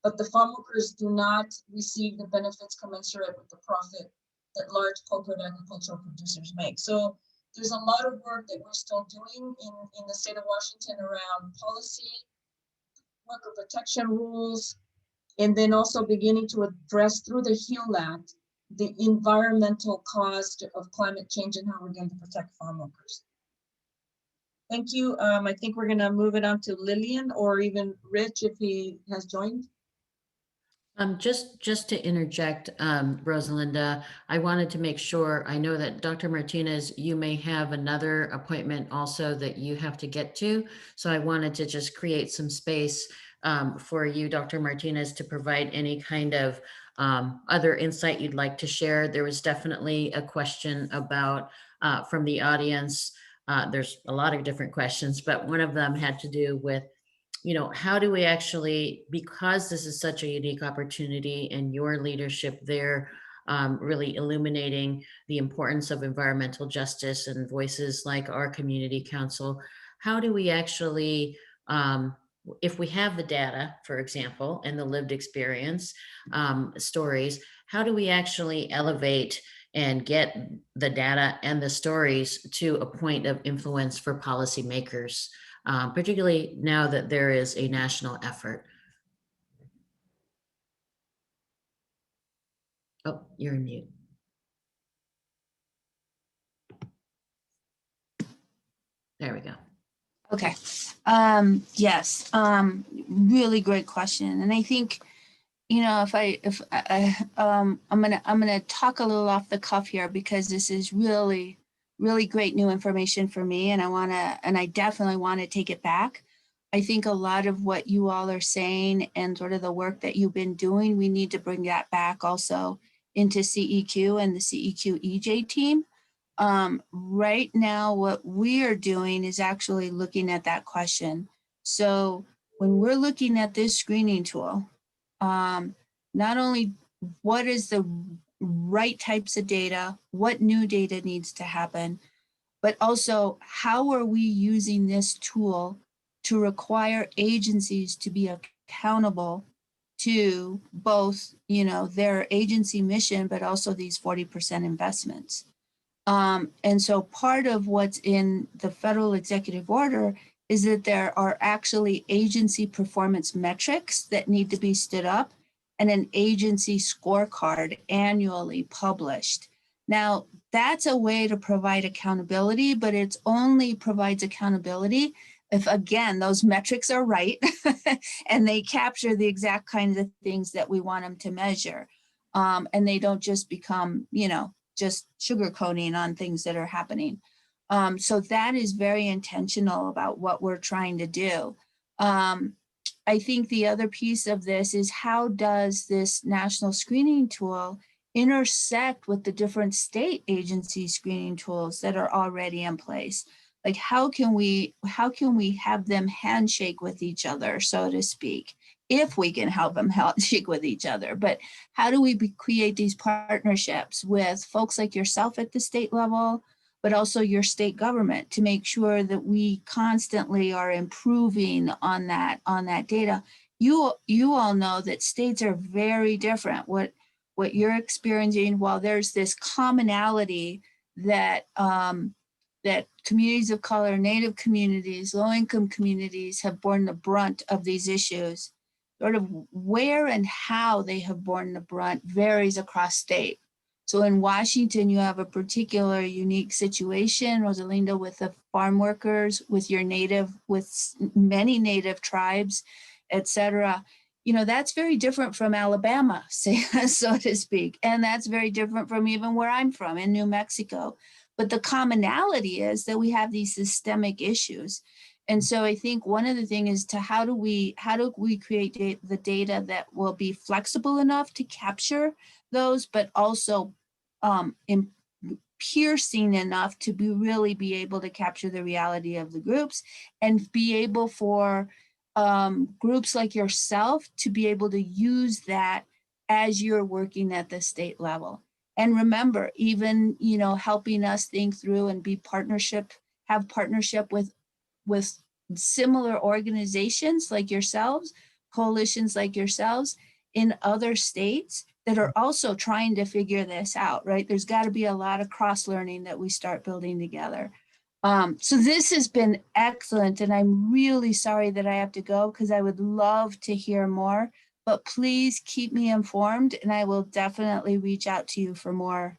but the farm workers do not receive the benefits commensurate with the profit that large corporate agricultural producers make. So there's a lot of work that we're still doing in the state of Washington around policy, worker protection rules, and then also beginning to address through the HEAL Act, the environmental cost of climate change and how we're going to protect farm workers. Thank you. I think we're gonna move it on to Lillian or even Rich if he has joined. Just to interject, Rosalinda, I wanted to make sure, I know that Dr. Martinez, you may have another appointment also that you have to get to. So I wanted to just create some space for you, Dr. Martinez, to provide any kind of other insight you'd like to share. There was definitely a question about from the audience. There's a lot of different questions, but one of them had to do with, you know, how do we actually, because this is such a unique opportunity and your leadership there, really illuminating the importance of environmental justice and voices like our community council, how do we actually, if we have the data, for example, and the lived experience stories, how do we actually elevate and get the data and the stories to a point of influence for policymakers? Particularly now that there is a national effort. Oh, you're in mute. There we go. Okay. Yes. Really great question. And I think, you know, I'm gonna talk a little off the cuff here because this is really great new information for me, and I definitely want to take it back. I think a lot of what you all are saying and sort of the work that you've been doing, we need to bring that back also into CEQ and the CEQ EJ team. Right now, what we are doing is actually looking at that question. So when we're looking at this screening tool, not only what is the right types of data, what new data needs to happen, but also how are we using this tool to require agencies to be accountable to both, you know, their agency mission, but also these 40% investments. And so part of what's in the federal executive order is that there are actually agency performance metrics that need to be stood up and an agency scorecard annually published. Now, that's a way to provide accountability, but it only provides accountability if, again, those metrics are right and they capture the exact kinds of things that we want them to measure. And they don't just become, just sugarcoating on things that are happening. So that is very intentional about what we're trying to do. I think the other piece of this is, how does this national screening tool intersect with the different state agency screening tools that are already in place? Like, how can we have them handshake with each other, so to speak, if we can help them handshake with each other? But how do we create these partnerships with folks like yourself at the state level, but also your state government, to make sure that we constantly are improving on that data? You all know that states are very different. What you're experiencing, while there's this commonality that that communities of color, Native communities, low-income communities have borne the brunt of these issues, sort of where and how they have borne the brunt varies across state. So in Washington, you have a particular unique situation, Rosalinda, with the farm workers, with many Native tribes, et cetera. That's very different from Alabama, so to speak. And that's very different from even where I'm from, in New Mexico. But the commonality is that we have these systemic issues. And so I think one of the things is how do we create the data that will be flexible enough to capture those, but also piercing enough to really be able to capture the reality of the groups, and be able for groups like yourself to be able to use that as you're working at the state level. And remember, even, helping us think through and have partnership with similar organizations like yourselves, coalitions like yourselves in other states that are also trying to figure this out, right? There's got to be a lot of cross-learning that we start building together. So this has been excellent, and I'm really sorry that I have to go, because I would love to hear more, but please keep me informed, and I will definitely reach out to you for more,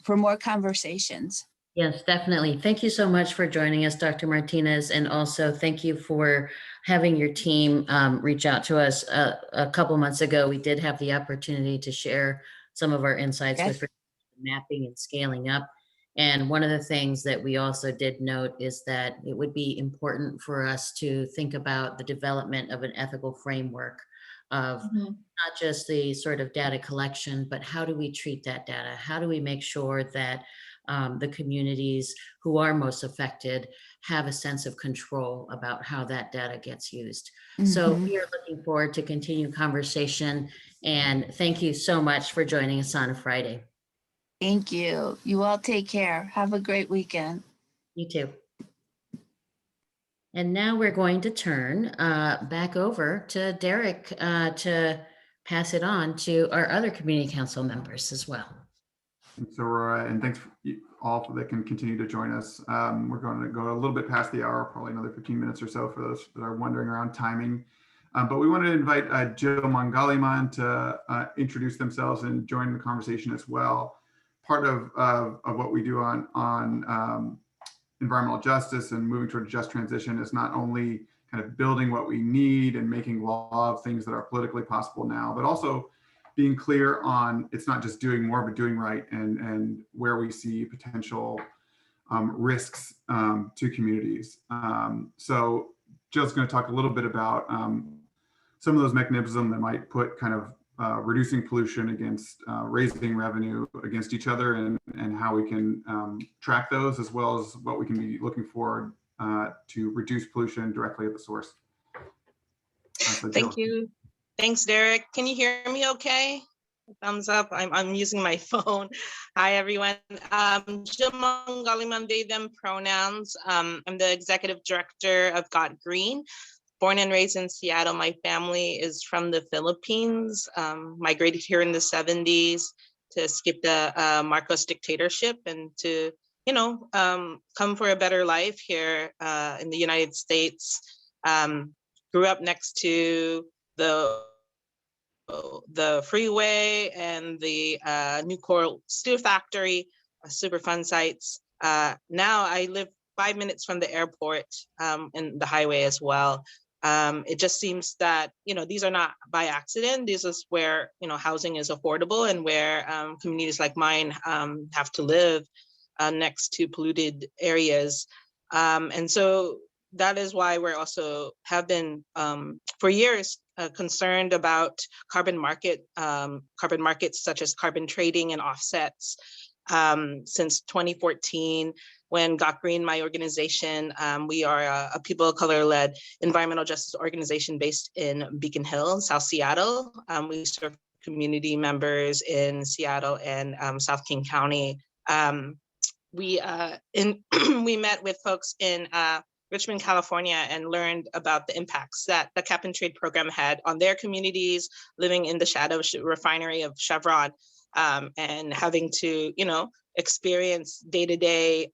for more conversations. Yes, definitely. Thank you so much for joining us, Dr. Martinez. And also thank you for having your team reach out to us. A couple months ago, we did have the opportunity to share some of our insights with mapping and scaling up. And one of the things that we also did note is that it would be important for us to think about the development of an ethical framework of not just the sort of data collection, but how do we treat that data? How do we make sure that the communities who are most affected have a sense of control about how that data gets used? So we are looking forward to continued conversation, and thank you so much for joining us on a Friday. Thank you. You all take care. Have a great weekend. You too. And now we're going to turn back over to Derek to pass it on to our other community council members as well. Thanks, Aurora, and thanks all that can continue to join us. We're going to go a little bit past the hour, probably another 15 minutes or so for those that are wondering around timing. But we want to invite Jill Mongaliman to introduce themselves and join the conversation as well. Part of what we do on environmental justice and moving toward a just transition is not only kind of building what we need and making law of things that are politically possible now, but also being clear on it's not just doing more, but doing right, and where we see potential risks to communities. So Jill's going to talk a little bit about some of those mechanisms that might put kind of reducing pollution against raising revenue against each other, and how we can track those, as well as what we can be looking for to reduce pollution directly at the source. Thank you. Thanks, Derek. Can you hear me okay? Thumbs up. I'm using my phone. Hi, everyone. Jill Mongaliman, they, them pronouns. I'm the executive director of Got Green. Born and raised in Seattle, my family is from the Philippines, migrated here in the 70s to escape the Marcos dictatorship and to come for a better life here in the United States. Grew up next to the freeway and the New Coral Steel Factory, super fun sites. Now I live 5 minutes from the airport and the highway as well. It just seems that, these are not by accident. This is where, housing is affordable and where communities like mine have to live next to polluted areas. And so that is why we're also have been for years concerned about carbon markets such as carbon trading and offsets. Since 2014, when Got Green, my organization, we are a people of color-led environmental justice organization based in Beacon Hill, South Seattle. We serve community members in Seattle and South King County. We met with folks in Richmond, California, and learned about the impacts that the cap and trade program had on their communities living in the shadow refinery of Chevron, and having to, experience day-to-day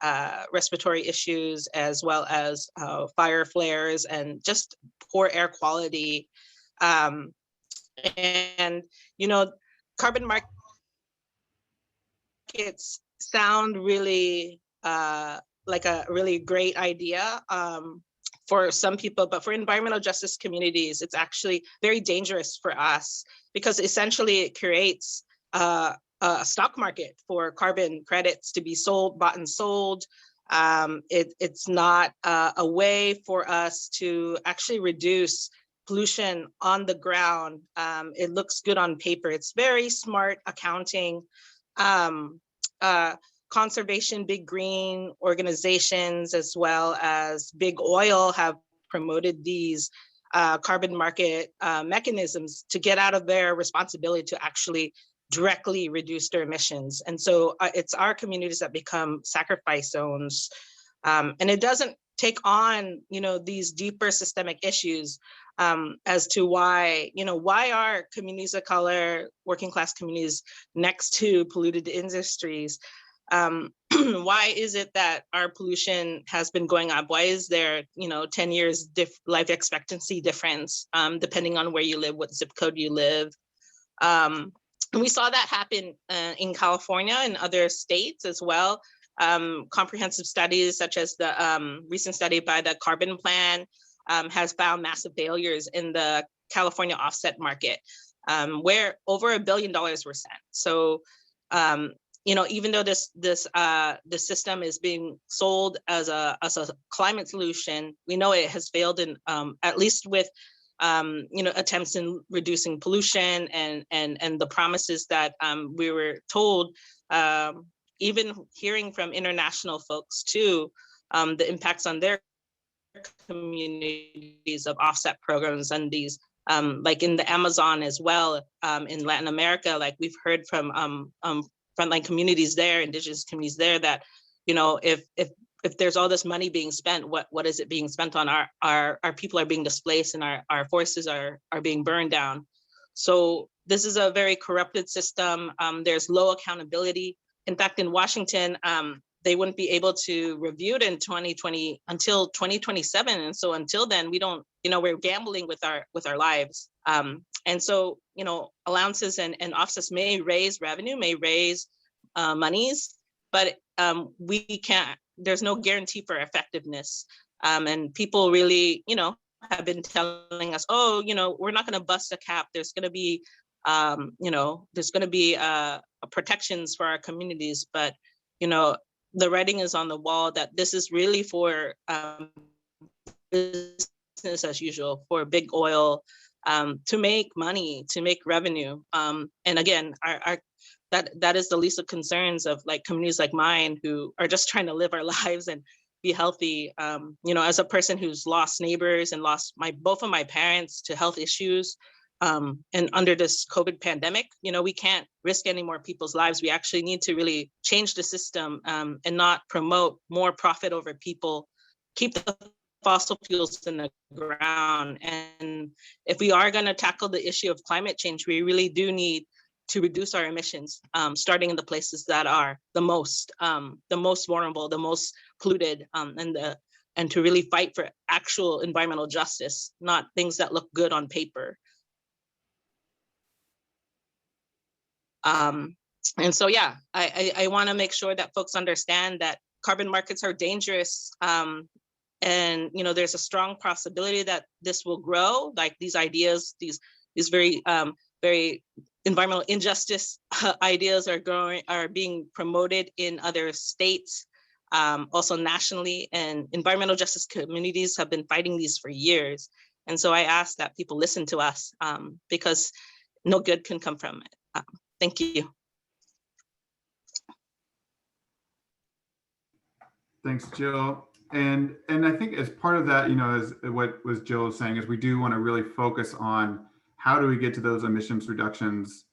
respiratory issues as well as fire flares and just poor air quality. And, carbon markets sound really like a really great idea for some people, but for environmental justice communities, it's actually very dangerous for us because essentially it creates a stock market for carbon credits to be sold, bought and sold. It's not a way for us to actually reduce pollution on the ground. It looks good on paper. It's very smart accounting. Conservation, big green organizations, as well as big oil, have promoted these carbon market mechanisms to get out of their responsibility to actually directly reduce their emissions. And so it's our communities that become sacrifice zones. And it doesn't take on, these deeper systemic issues as to why, why are communities of color, working class communities next to polluted industries? Why is it that our pollution has been going up? Why is there, 10 years life expectancy difference, depending on where you live, what zip code you live? And we saw that happen in California and other states as well. Comprehensive studies such as the recent study by the Carbon Plan has found massive failures in the California offset market, where over $1 billion were spent. So, even though this system is being sold as a climate solution, we know it has failed in at least with attempts in reducing pollution and the promises that we were told. Even hearing from international folks too, the impacts on their communities of offset programs and these, like in the Amazon as well, in Latin America, like we've heard from frontline communities there, indigenous communities there, that, if there's all this money being spent, what is it being spent on? Our people are being displaced and our forests are being burned down. So this is a very corrupted system. There's low accountability. In fact, in Washington, they wouldn't be able to review it in 2020 until 2027. And so until then, we don't, we're gambling with our lives. And so, allowances and offsets may raise revenue, may raise monies, but we can't, there's no guarantee for effectiveness. And people really, have been telling us, oh, we're not going to bust a cap. There's going to be, there's going to be protections for our communities. But, the writing is on the wall that this is really for business as usual, for big oil, to make money, to make revenue. And again, that is the least of concerns of like communities like mine who are just trying to live our lives and be healthy. As a person who's lost neighbors and lost both of my parents to health issues, and under this COVID pandemic, we can't risk any more people's lives. We actually need to really change the system and not promote more profit over people, keep the fossil fuels in the ground. And if we are going to tackle the issue of climate change, we really do need to reduce our emissions, starting in the places that are the most vulnerable, the most polluted, and to really fight for actual environmental justice, not things that look good on paper. And so, yeah, I want to make sure that folks understand that carbon markets are dangerous. And, you know, there's a strong possibility that this will grow, like these ideas, these very, very environmental injustice ideas are being promoted in other states, also nationally, and environmental justice communities have been fighting these for years. And so I ask that people listen to us, because no good can come from it. Thank you. Thanks, Jill. And I think as part of that, you know, as what was Jill was saying, is we do want to really focus on how do we get to those emissions reductions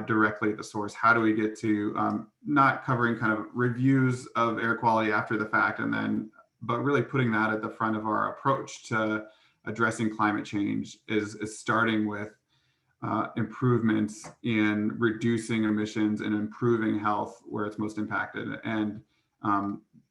directly at the source? How do we get to not covering kind of reviews of air quality after the fact, and then, but really putting that at the front of our approach to addressing climate change is starting with improvements in reducing emissions and improving health where it's most impacted. And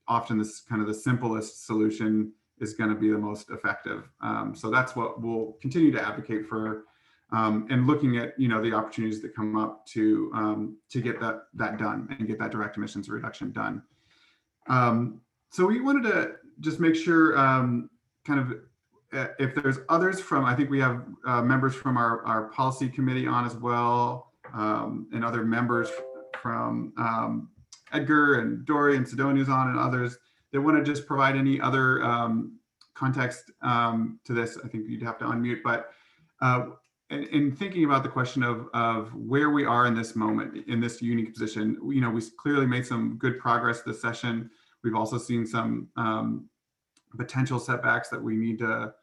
often this kind of the simplest solution is going to be the most effective. So that's what we'll continue to advocate for, and looking at, you know, the opportunities that come up to get that done and get that direct emissions reduction done. So we wanted to just make sure kind of if there's others from, I think we have members from our policy committee on as well, and other members from Edgar and Dory and Sidonia's on, and others that want to just provide any other context to this. I think you'd have to unmute, but in thinking about the question of where we are in this moment, in this unique position, you know, we clearly made some good progress this session. We've also seen some potential setbacks that we need to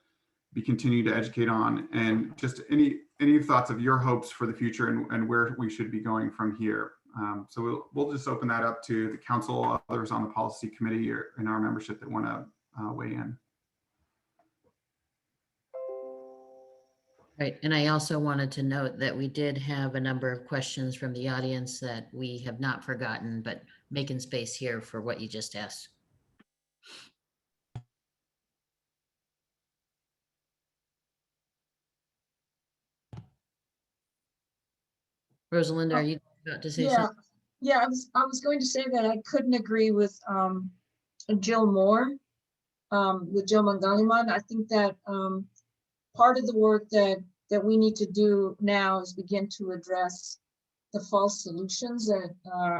continue to educate on, and just any thoughts of your hopes for the future and where we should be going from here. So we'll just open that up to the council, others on the policy committee, or in our membership that want to weigh in. Right, and I also wanted to note that we did have a number of questions from the audience that we have not forgotten, but making space here for what you just asked. Rosalind, are you about to say something? Yeah, I was going to say that I couldn't agree with Jill more, with Jill Mangaliman. I think that part of the work that we need to do now is begin to address the false solutions that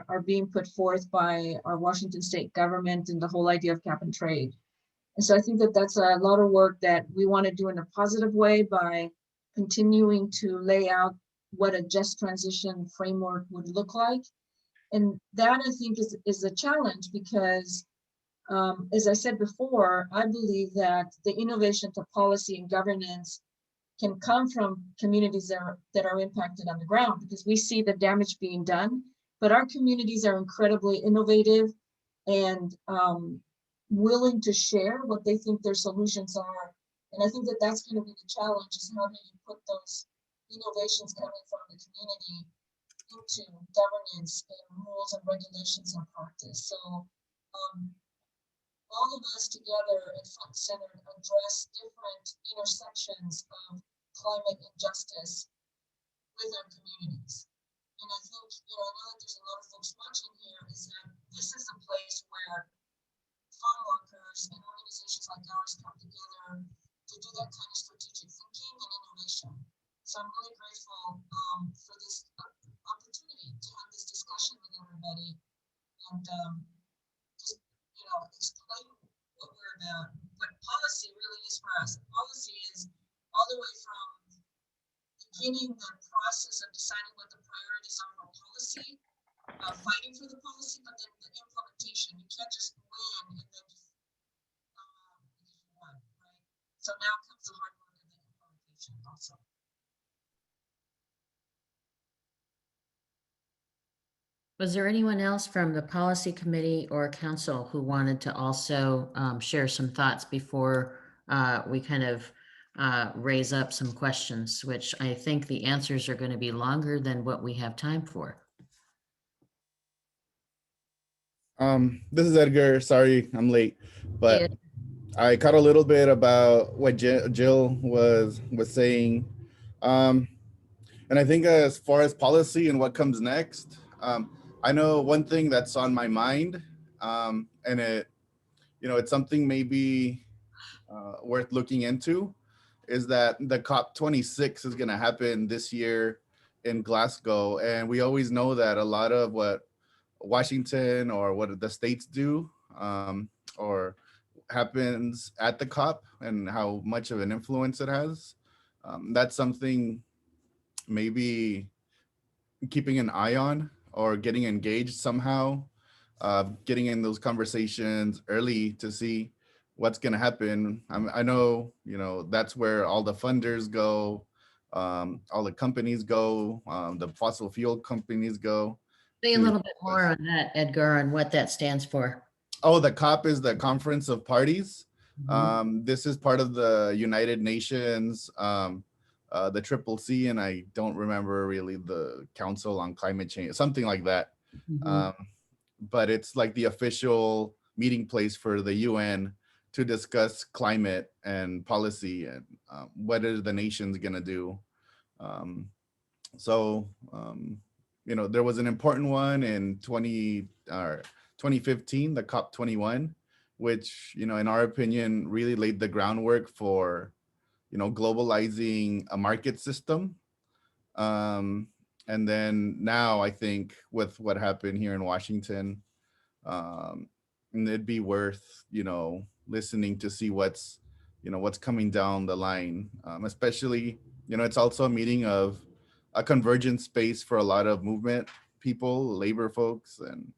are being put forth by our Washington state government and the whole idea of cap and trade. And so I think that that's a lot of work that we want to do in a positive way by continuing to lay out what a just transition framework would look like. And that, I think, is a challenge because, as I said before, I believe that the innovation to policy and governance can come from communities that are impacted on the ground, because we see the damage being done, but our communities are incredibly innovative and willing to share what they think their solutions are. And I think that that's going to be the challenge, is how do you put those innovations coming from the community into governance and rules and regulations and practice. So all of us together at Front Center address different intersections of climate injustice with our communities. And I think, you know, I know that there's a lot of folks watching here, is that this is a place where farm workers and organizations like ours come together to do that kind of strategic thinking and innovation. So I'm really grateful for this opportunity to have this discussion with everybody and just, you know, explain what we're about, what policy really is for us. Policy is all the way from beginning the process of deciding what the priorities are for policy, fighting for the policy, but then the implementation. You can't just win and then just because you won, right? So now comes the hard work of the implementation also. Was there anyone else from the policy committee or council who wanted to also share some thoughts before we kind of raise up some questions, which I think the answers are going to be longer than what we have time for. This is Edgar. Sorry, I'm late, but Yeah. I caught a little bit about what Jill was saying, and I think as far as policy and what comes next, I know one thing that's on my mind, and it's something maybe worth looking into, is that the COP26 is going to happen this year in Glasgow, and we always know that a lot of what Washington or what the states do, or happens at the COP and how much of an influence it has. That's something maybe keeping an eye on or getting engaged somehow, getting in those conversations early to see what's going to happen. I know, that's where all the funders go, all the companies go, the fossil fuel companies go. Say a little bit more on that, Edgar, on what that stands for. Oh, the COP is the Conference of Parties. Mhm. This is part of the United Nations, the CCC, and I don't remember really the Council on Climate Change, something like that. Mhm. But it's like the official meeting place for the UN to discuss climate and policy and what are the nations gonna do. So there was an important one in 2015, the COP21, which in our opinion really laid the groundwork for globalizing a market system. And then now I think with what happened here in Washington, and it'd be worth listening to see what's coming down the line, especially it's also a meeting of a convergent space for a lot of movement people, labor folks, and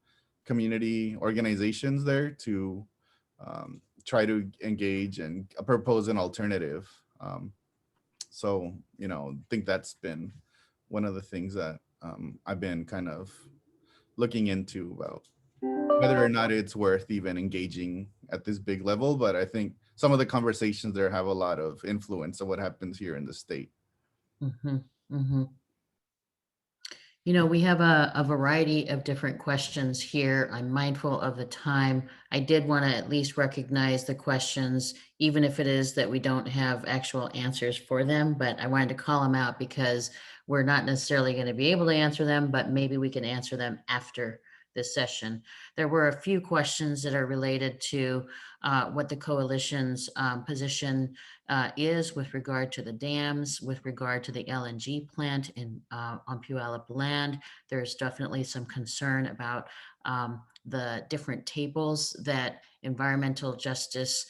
community organizations there to try to engage and propose an alternative. So I think that's been one of the things that I've been kind of looking into about whether or not it's worth even engaging at this big level. But I think some of the conversations there have a lot of influence on what happens here in the state. Mhm. Mhm. We have a variety of different questions here. I'm mindful of the time. I did want to at least recognize the questions, even if it is that we don't have actual answers for them, but I wanted to call them out because we're not necessarily going to be able to answer them, but maybe we can answer them after this session. There were a few questions that are related to what the coalition's position is with regard to the dams, with regard to the LNG plant on Puyallup land. There's definitely some concern about the different tables that environmental justice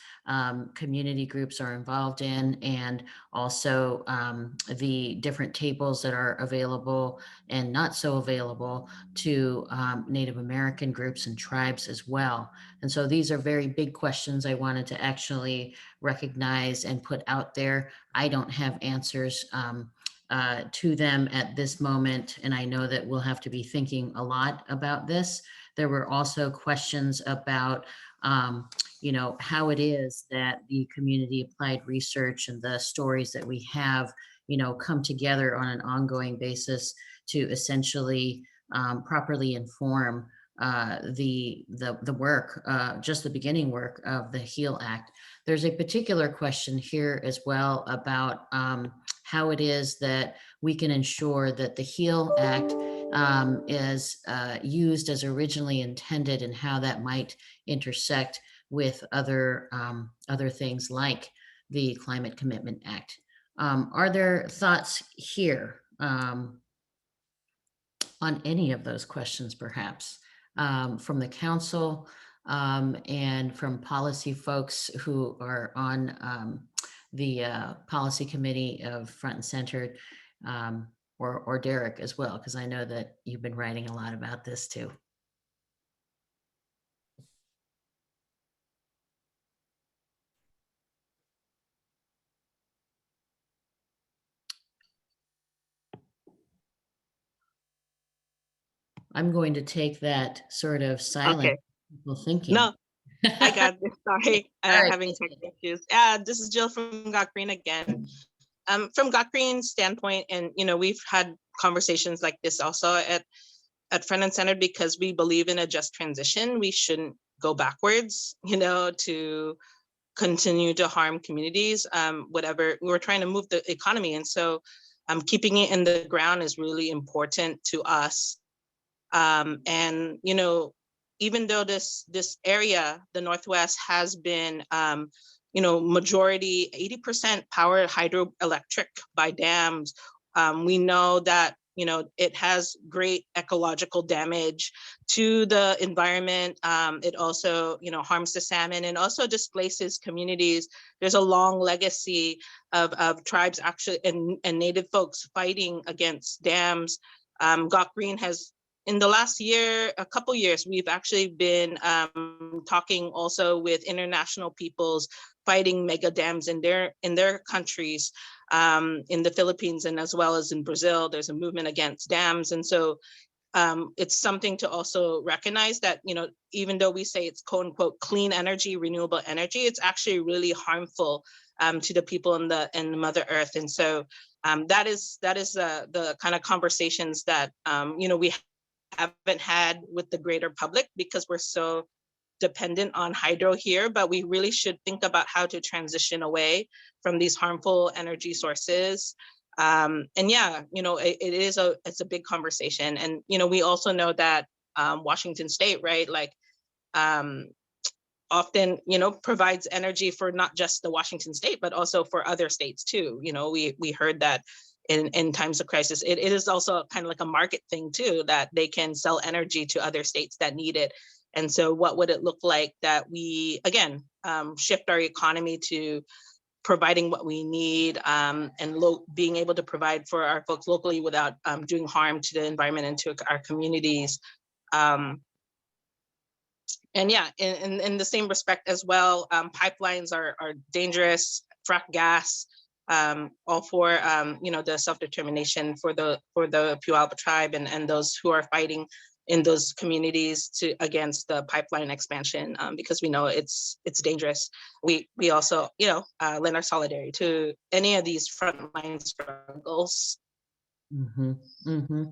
community groups are involved in, and also the different tables that are available and not so available to Native American groups and tribes as well. And so these are very big questions I wanted to actually recognize and put out there. I don't have answers to them at this moment, and I know that we'll have to be thinking a lot about this. There were also questions about how it is that the community applied research and the stories that we have come together on an ongoing basis to essentially properly inform the work, just the beginning work of the HEAL Act. There's a particular question here as well about how it is that we can ensure that the HEAL Act is used as originally intended, and how that might intersect with other things like the Climate Commitment Act. Are there thoughts here on any of those questions, perhaps, from the council and from policy folks who are on the policy committee of Front and Centered, or Derek as well, because I know that you've been writing a lot about this too. I'm going to take that sort of silent Okay. people thinking. No, I got this. Sorry, All right. having technical issues. This is Jill from Got Green again. From Got Green's standpoint, and we've had conversations like this also at Front and Center, because we believe in a just transition. We shouldn't go backwards, to continue to harm communities. Whatever, we're trying to move the economy, and so keeping it in the ground is really important to us. And even though this area, the Northwest, has been majority 80% powered hydroelectric by dams, we know that it has great ecological damage to the environment. It also harms the salmon and also displaces communities. There's a long legacy of tribes actually and Native folks fighting against dams. Got Green has, in the last year, a couple years, we've actually been talking also with international peoples fighting mega dams in their countries, in the Philippines and as well as in Brazil. There's a movement against dams, and so it's something to also recognize that even though we say it's quote unquote clean energy, renewable energy, it's actually really harmful to the people in the Mother Earth, and so that is the kind of conversations that we haven't had with the greater public because we're so dependent on hydro here, but we really should think about how to transition away from these harmful energy sources. And yeah, it's a big conversation. And we also know that Washington State, right, like often provides energy for not just the Washington State, but also for other states too. We heard that in times of crisis, it is also kind of like a market thing too, that they can sell energy to other states that need it. And so what would it look like that we, again, shift our economy to providing what we need, and being able to provide for our folks locally without doing harm to the environment and to our communities. And yeah, in the same respect as well, pipelines are dangerous, frack gas, all for the self-determination for the Puyallup tribe and those who are fighting in those communities against the pipeline expansion, because we know it's dangerous. We also lend our solidarity to any of these frontline struggles. Mm-hmm. Mm-hmm.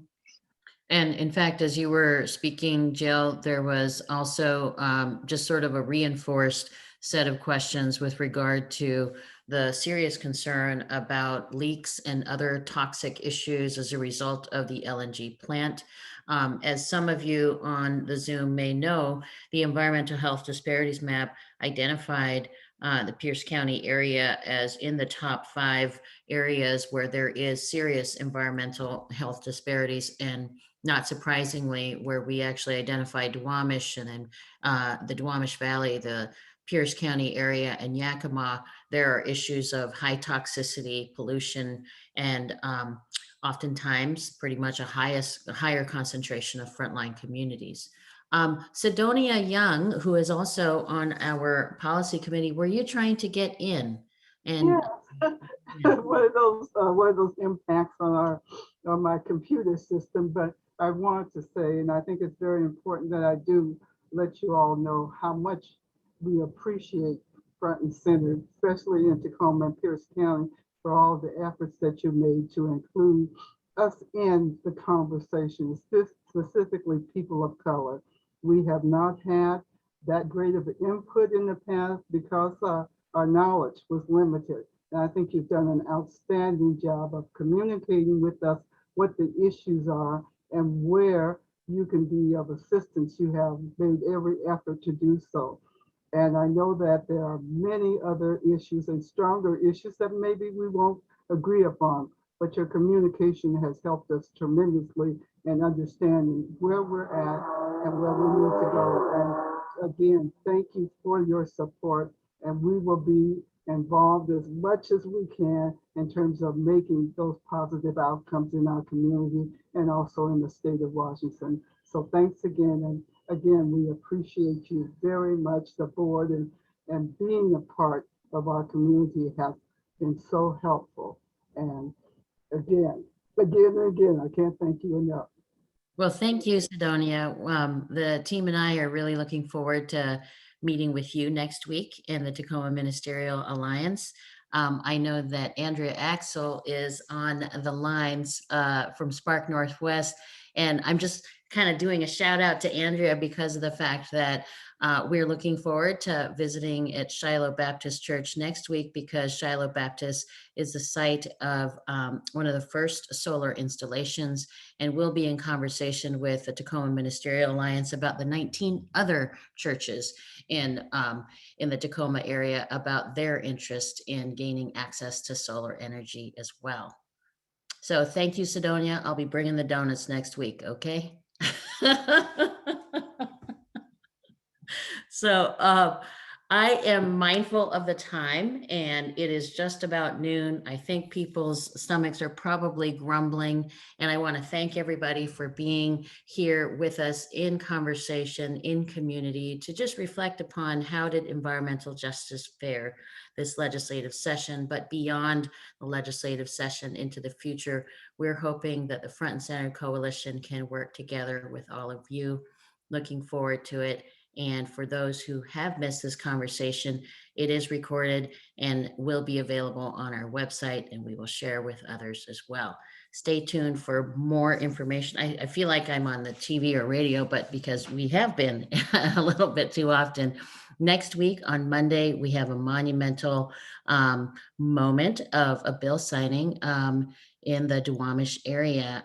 And in fact, as you were speaking, Jill, there was also just sort of a reinforced set of questions with regard to the serious concern about leaks and other toxic issues as a result of the LNG plant. As some of you on the Zoom may know, the Environmental Health Disparities Map identified the Pierce County area as in the top 5 areas where there is serious environmental health disparities, and not surprisingly, where we actually identified Duwamish and then the Duwamish Valley, the Pierce County area, and Yakima, there are issues of high toxicity, pollution, and oftentimes pretty much a higher concentration of frontline communities. Sidonia Young, who is also on our policy committee, were you trying to get in? And yeah. One of those impacts on my computer system, but I wanted to say, and I think it's very important that I do let you all know how much we appreciate Front and Center, especially in Tacoma and Pierce County, for all the efforts that you made to include us in the conversation, specifically people of color. We have not had that great of an input in the past because our knowledge was limited. And I think you've done an outstanding job of communicating with us what the issues are and where you can be of assistance. You have made every effort to do so. And I know that there are many other issues and stronger issues that maybe we won't agree upon, but your communication has helped us tremendously in understanding where we're at and where we need to go. And again, thank you for your support, and we will be involved as much as we can in terms of making those positive outcomes in our community and also in the state of Washington. So thanks again. And again, we appreciate you very much, the board, and being a part of our community has been so helpful. And again, I can't thank you enough. well, thank you, Sidonia. The team and I are really looking forward to meeting with you next week in the Tacoma Ministerial Alliance. I know that Andrea Axel is on the lines from Spark Northwest, and I'm just kind of doing a shout out to Andrea because of the fact that we're looking forward to visiting at Shiloh Baptist Church next week, because Shiloh Baptist is the site of one of the first solar installations, and we'll be in conversation with the Tacoma Ministerial Alliance about the 19 other churches in the Tacoma area about their interest in gaining access to solar energy as well. So thank you, Sidonia. I'll be bringing the donuts next week, okay? So I am mindful of the time, and it is just about noon. I think people's stomachs are probably grumbling, and I want to thank everybody for being here with us in conversation, in community, to just reflect upon how did environmental justice fare this legislative session, but beyond the legislative session into the future. We're hoping that the Front and Center Coalition can work together with all of you. Looking forward to it. And for those who have missed this conversation, it is recorded and will be available on our website, and we will share with others as well. Stay tuned for more information. I feel like I'm on the TV or radio, but because we have been a little bit too often. Next week on Monday, we have a monumental moment of a bill signing in the Duwamish area.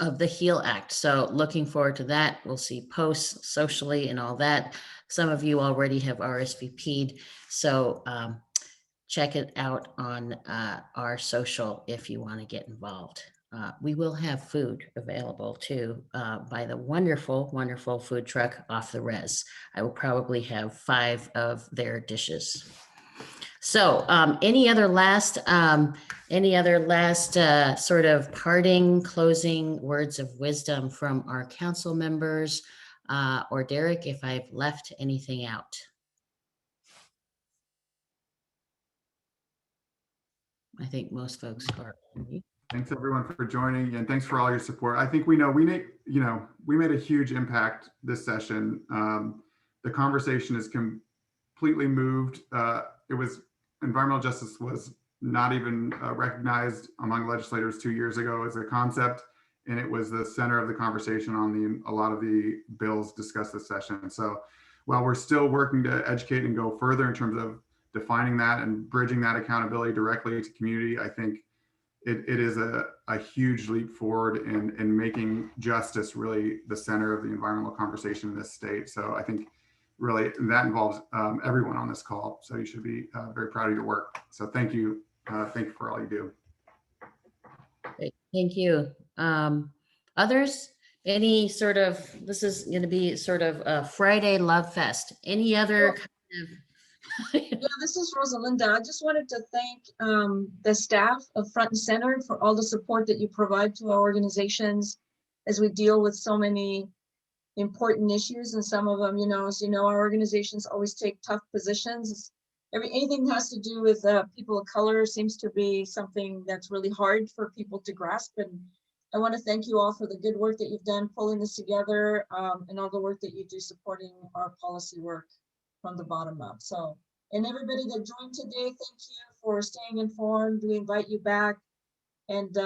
Of the HEAL Act. So looking forward to that. We'll see posts socially and all that. Some of you already have RSVP'd. So check it out on our social if you want to get involved. We will have food available too by the wonderful, wonderful food truck Off the Res. I will probably have 5 of their dishes. So any other last sort of parting, closing words of wisdom from our council members or Derek, if I've left anything out? I think most folks are. Thanks everyone for joining, and thanks for all your support. I think we made a huge impact this session. The conversation is completely moved. Environmental justice was not even recognized among legislators 2 years ago as a concept, and it was the center of the conversation on a lot of the bills discussed this session. So while we're still working to educate and go further in terms of defining that and bridging that accountability directly to community, I think it is a huge leap forward in making justice really the center of the environmental conversation in this state. So I think really that involves everyone on this call. So you should be very proud of your work. So thank you. Thank you for all you do. Great. Thank you. Others, any sort of, this is going to be sort of a Friday Love Fest. Any other kind of Yeah, this is Rosalinda. I just wanted to thank the staff of Front and Center for all the support that you provide to our organizations as we deal with so many important issues. And some of them, as you know, our organizations always take tough positions. Anything that has to do with people of color seems to be something that's really hard for people to grasp. And I want to thank you all for the good work that you've done pulling this together and all the work that you do supporting our policy work from the bottom up. So, and everybody that joined today, thank you for staying informed. We invite you back. And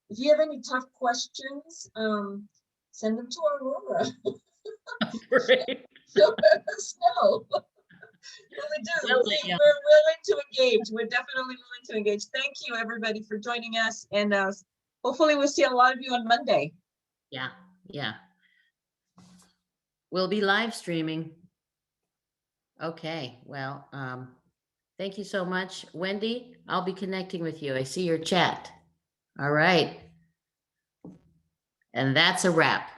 if you have any tough questions, send them to Aurora. Right. She'll let us know. Really do. We're willing to engage. We're definitely willing to engage. Thank you, everybody, for joining us. And hopefully we'll see a lot of you on Monday. Yeah, yeah. We'll be live streaming. Okay, well, thank you so much. Wendy, I'll be connecting with you. I see your chat. All right. And that's a wrap.